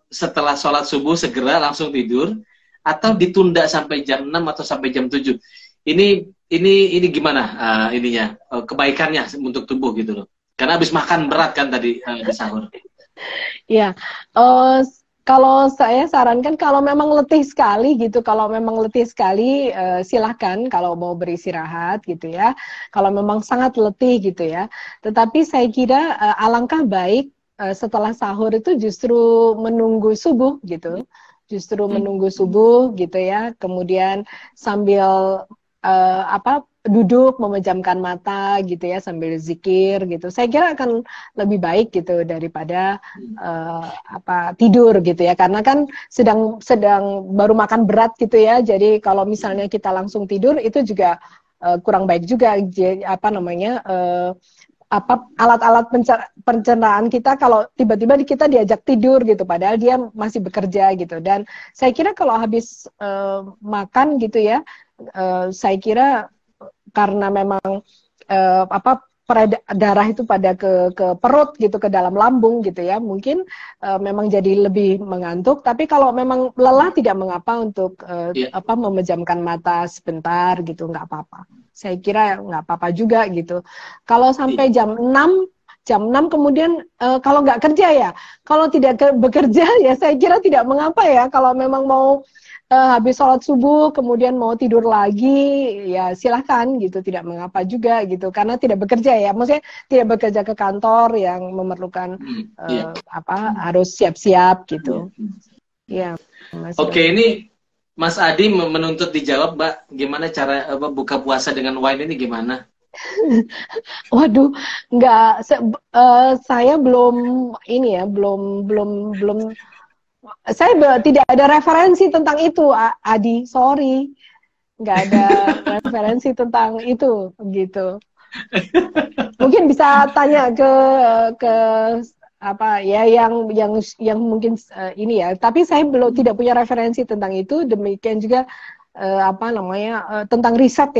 setelah sholat subuh segera langsung tidur, atau ditunda sampai jam 6 atau sampai jam 7. Ini gimana ininya kebaikannya untuk tubuh gitu loh. Karena habis makan berat kan tadi di sahur. Iya. Kalau saya sarankan kalau memang letih sekali gitu, silahkan kalau mau beristirahat gitu ya. Kalau memang sangat letih gitu ya. Tetapi saya kira alangkah baik setelah sahur itu justru menunggu subuh gitu, justru menunggu subuh gitu ya, kemudian sambil duduk memejamkan mata gitu ya sambil zikir gitu. Saya kira akan lebih baik gitu daripada tidur gitu ya, karena kan sedang baru makan berat gitu ya. Jadi kalau misalnya kita langsung tidur itu juga kurang baik juga. Alat-alat pencernaan kita kalau tiba-tiba kita diajak tidur gitu, padahal dia masih bekerja gitu. Dan saya kira kalau habis makan gitu ya, saya kira karena memang darah itu pada ke perut gitu, ke dalam lambung gitu ya, mungkin memang jadi lebih mengantuk. Tapi kalau memang lelah tidak mengapa untuk memejamkan mata sebentar gitu, nggak apa-apa. Saya kira nggak apa-apa juga gitu. Kalau sampai jam 6 kemudian kalau nggak kerja ya, kalau tidak bekerja ya saya kira tidak mengapa ya. Kalau memang mau habis sholat subuh kemudian mau tidur lagi ya silahkan gitu, tidak mengapa juga gitu, karena tidak bekerja ya, maksudnya tidak bekerja ke kantor yang memerlukan harus siap-siap gitu ya. Oke, ini Mas Adi menuntut dijawab, Mbak, gimana cara buka puasa dengan wine ini gimana? Waduh, nggak, saya belum ini ya, belum saya tidak ada referensi tentang itu, Adi, sorry, nggak ada referensi tentang itu, gitu. Mungkin bisa tanya ke apa ya yang mungkin ini ya. Tapi saya tidak punya referensi tentang itu. Demikian juga tentang riset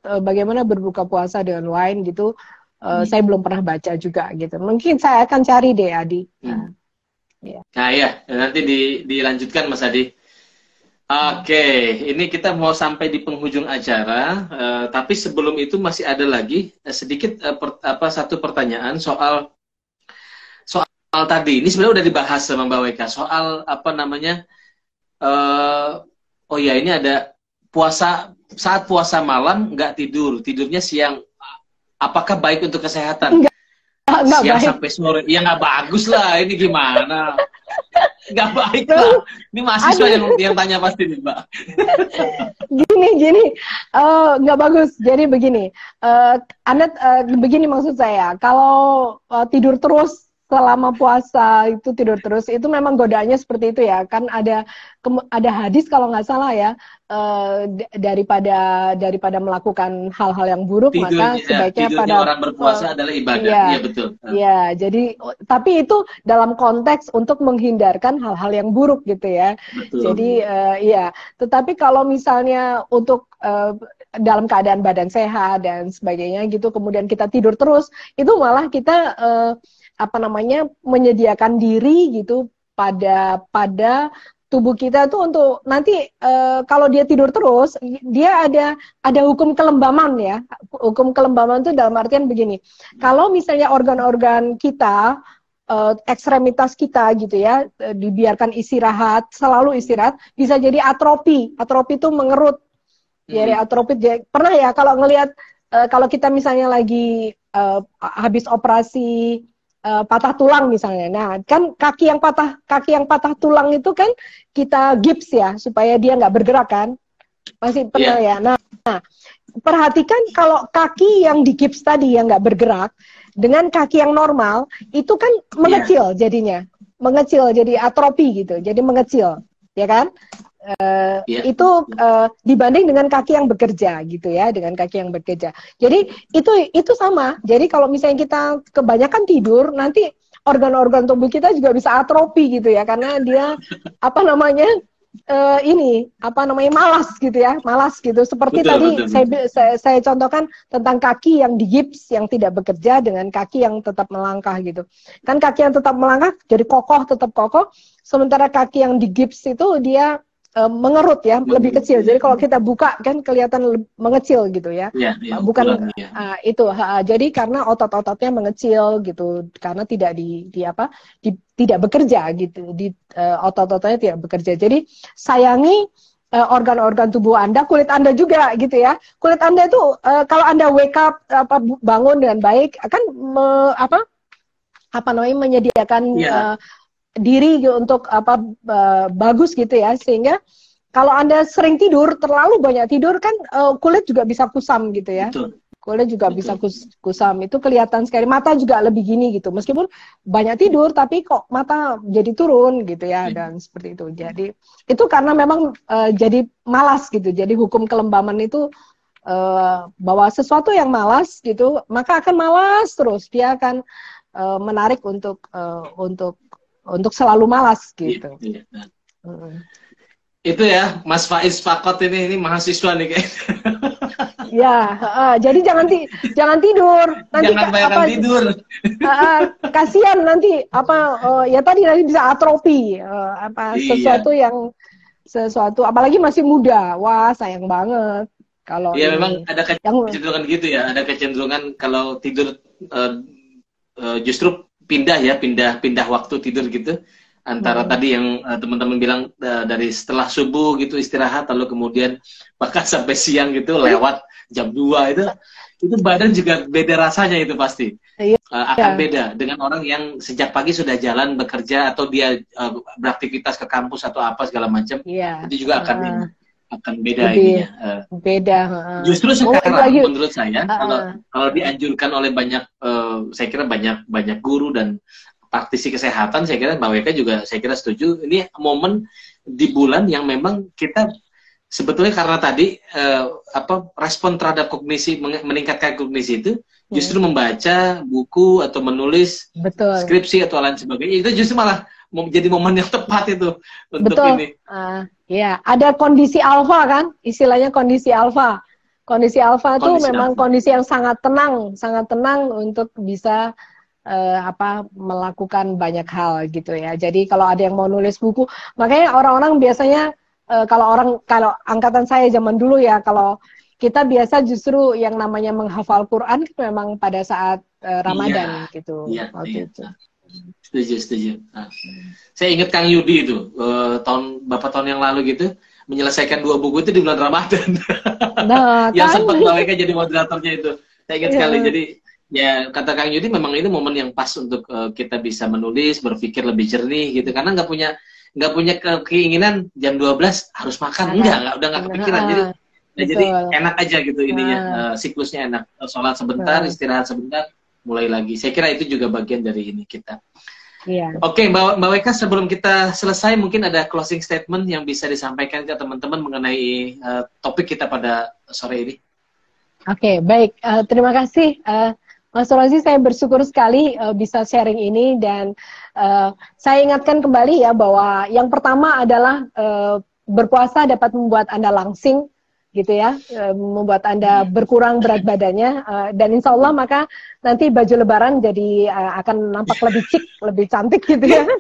bagaimana berbuka puasa dengan wine gitu. Saya belum pernah baca juga gitu. Mungkin saya akan cari deh, Adi. Nah ya, nanti dilanjutkan Mas Adi. Oke, ini kita mau sampai di penghujung acara, tapi sebelum itu masih ada lagi sedikit satu pertanyaan soal tadi. Ini sebenarnya udah dibahas sama Mbak Weka soal oh ya, ini ada saat puasa malam nggak tidurnya siang, apakah baik untuk kesehatan? Nggak siang baik. Sampai sore, ya nggak bagus lah. Ini gimana? Nggak baik lah. Ini mahasiswa yang tanya pasti nih, Mbak. Gini, nggak bagus. Jadi begini, begini maksud saya, kalau tidur terus selama puasa itu memang godaannya seperti itu ya. Kan ada hadis kalau nggak salah ya, daripada melakukan hal-hal yang buruk, maka sebaiknya pada orang berpuasa adalah ibadah. Iya betul. Ya, jadi tapi itu dalam konteks untuk menghindarkan hal-hal yang buruk gitu ya. Betul. Jadi ya, tetapi kalau misalnya untuk dalam keadaan badan sehat dan sebagainya gitu, kemudian kita tidur terus, itu malah kita menyediakan diri gitu pada tubuh kita tuh untuk nanti kalau dia tidur terus, dia ada hukum kelembaman ya. Hukum kelembaman itu dalam artian begini. Kalau misalnya organ-organ kita, ekstremitas kita gitu ya, dibiarkan istirahat, selalu istirahat, bisa jadi atrofi. Atrofi itu mengerut. Jadi atrofi, pernah ya kalau ngelihat kalau kita misalnya lagi habis operasi patah tulang misalnya. Nah, kan kaki yang patah tulang itu kan kita gips ya supaya dia nggak bergerak kan. Masih pernah ya. Nah, perhatikan kalau kaki yang digips tadi yang nggak bergerak dengan kaki yang normal itu kan mengecil jadinya. Mengecil jadi atrofi gitu. Jadi mengecil, ya kan? Itu dibanding dengan kaki yang bekerja gitu ya, dengan kaki yang bekerja. Jadi itu sama. Jadi kalau misalnya kita kebanyakan tidur, nanti organ-organ tubuh kita juga bisa atrofi gitu ya, karena dia malas gitu ya, malas gitu. Seperti tadi saya contohkan tentang kaki yang digips yang tidak bekerja dengan kaki yang tetap melangkah gitu. Kan kaki yang tetap melangkah jadi kokoh, tetap kokoh, sementara kaki yang digips itu dia mengerut ya, lebih kecil. Jadi kalau kita buka kan kelihatan mengecil gitu ya. Bukan jadi karena otot-ototnya mengecil gitu, karena tidak tidak bekerja gitu. Otot-ototnya tidak bekerja. Jadi sayangi organ-organ tubuh Anda, kulit Anda juga gitu ya. Kulit Anda itu kalau Anda wake up bangun dengan baik akan apa namanya menyediakan Iya. diri untuk apa bagus gitu ya, sehingga kalau Anda sering tidur, terlalu banyak tidur kan kulit juga bisa kusam gitu ya. Betul. Kulit juga bisa Betul. kusam. Itu kelihatan sekali. Mata juga lebih gini gitu. Meskipun banyak tidur, tapi kok mata jadi turun gitu ya. Dan seperti itu. Jadi itu karena memang jadi malas gitu. Jadi hukum kelembaman itu bahwa sesuatu yang malas gitu, maka akan malas terus. Dia akan menarik untuk selalu malas Iya, gitu. iya. Itu ya, Mas Faiz Fakot ini mahasiswa nih kayak. Ya, jadi jangan tidur. Nanti Jangan bayangkan tidur. kasihan nanti apa ya tadi nanti bisa atrofi apa Iya. sesuatu apalagi masih muda. Wah, sayang banget kalau Iya memang ini. ada Yang kecenderungan gitu ya, ada kecenderungan kalau tidur eh, justru pindah ya, pindah waktu tidur gitu. Antara tadi yang teman-teman bilang dari setelah subuh gitu istirahat, lalu kemudian bahkan sampai siang gitu lewat jam 2 itu badan juga beda rasanya itu pasti. iya, Akan beda dengan orang yang sejak pagi sudah jalan bekerja atau dia beraktivitas ke kampus atau apa segala macam, iya, itu juga akan beda lebih ininya. beda. Justru sekarang Lagi, menurut saya kalau dianjurkan oleh banyak saya kira banyak guru dan praktisi kesehatan, saya kira Mbak Weka juga saya kira setuju, ini momen di bulan yang memang kita sebetulnya karena tadi respon terhadap kognisi, meningkatkan kognisi itu justru membaca buku atau menulis betul. skripsi atau lain sebagainya, itu justru malah menjadi momen yang tepat itu untuk betul. ini. Ya, ada kondisi alfa kan, istilahnya kondisi alfa. Kondisi alfa itu memang kondisi yang sangat tenang untuk bisa melakukan banyak hal gitu ya. Jadi kalau ada yang mau nulis buku, makanya orang-orang biasanya kalau angkatan saya zaman dulu ya, kalau kita biasa justru yang namanya menghafal Quran memang pada saat Ramadan gitu. Waktu itu. Setuju. Saya ingat Kang Yudi itu beberapa tahun yang lalu gitu menyelesaikan 2 buku itu di bulan Ramadan. Nah, yang kan? sempat Mbak Weka jadi moderatornya itu. Saya ingat sekali. Jadi ya kata Kang Yudi memang ini momen yang pas untuk kita bisa menulis, berpikir lebih jernih gitu. Karena nggak punya keinginan jam 12 harus makan. Udah nggak kepikiran. Jadi enak aja gitu ininya. Siklusnya enak. Sholat sebentar, istirahat sebentar, mulai lagi. Saya kira itu juga bagian dari ini kita. Oke, Mbak Weka, sebelum kita selesai mungkin ada closing statement yang bisa disampaikan ke teman-teman mengenai topik kita pada sore ini. Oke, baik. Terima kasih Mas Rozi, saya bersyukur sekali bisa sharing ini, dan saya ingatkan kembali ya bahwa yang pertama adalah berpuasa dapat membuat Anda langsing gitu ya, membuat Anda berkurang berat badannya, dan insya Allah maka nanti baju lebaran jadi akan nampak lebih cik, lebih cantik gitu ya.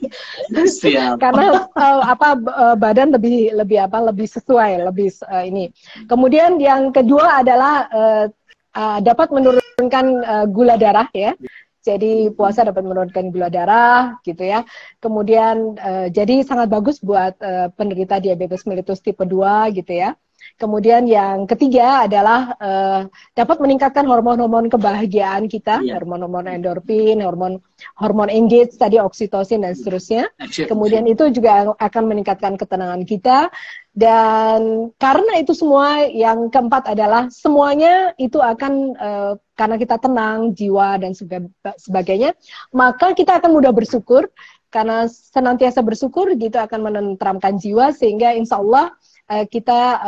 Siap. Karena badan lebih sesuai, lebih ini. Kemudian yang kedua adalah dapat menurunkan gula darah ya. Jadi puasa dapat menurunkan gula darah gitu ya. Kemudian jadi sangat bagus buat penderita diabetes mellitus tipe 2 gitu ya. Kemudian yang ketiga adalah dapat meningkatkan hormon-hormon kebahagiaan kita, hormon-hormon endorfin, hormon engage tadi, oksitosin dan seterusnya. Kemudian itu juga akan meningkatkan ketenangan kita, dan karena itu semua yang keempat adalah semuanya itu akan karena kita tenang jiwa dan sebagainya, maka kita akan mudah bersyukur, karena senantiasa bersyukur gitu akan menenteramkan jiwa, sehingga insya Allah kita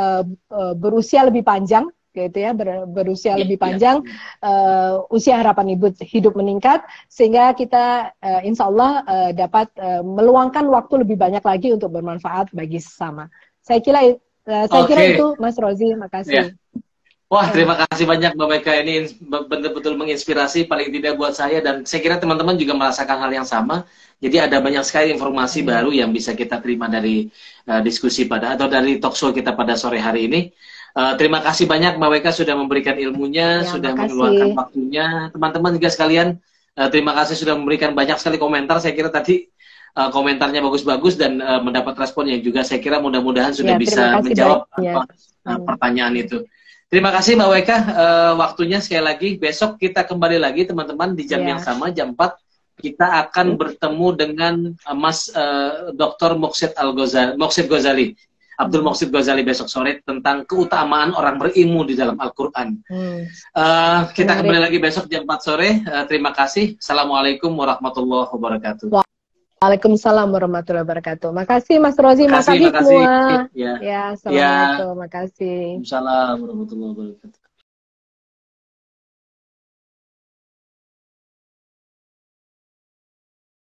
berusia lebih panjang gitu ya, berusia lebih panjang, usia harapan hidup meningkat, sehingga kita insya Allah dapat meluangkan waktu lebih banyak lagi untuk bermanfaat bagi sesama. Saya kira itu Mas Rozi, makasih. Wah, terima kasih banyak Mbak Weka, ini betul-betul menginspirasi paling tidak buat saya, dan saya kira teman-teman juga merasakan hal yang sama. Jadi ada banyak sekali informasi baru yang bisa kita terima dari diskusi atau dari talk show kita pada sore hari ini. Terima kasih banyak Mbak Weka sudah memberikan ilmunya, sudah meluangkan waktunya. Teman-teman juga sekalian, terima kasih sudah memberikan banyak sekali komentar. Saya kira tadi komentarnya bagus-bagus dan mendapat respon yang juga saya kira mudah-mudahan sudah bisa menjawab pertanyaan itu. Terima kasih Mbak Weka, waktunya sekali lagi. Besok kita kembali lagi teman-teman di jam yang sama, jam 4. kita akan bertemu dengan Mas Dr. Moqsid Ghazali, Abdul Moqsid Ghazali besok sore tentang keutamaan orang berilmu di dalam Al-Quran. Kita kembali lagi besok jam 4 sore. Terima kasih. Assalamualaikum warahmatullahi wabarakatuh. Waalaikumsalam warahmatullahi wabarakatuh. Makasih Mas Rozi, makasih semua. Ya, assalamualaikum. Makasih. Waalaikumsalam warahmatullahi wabarakatuh.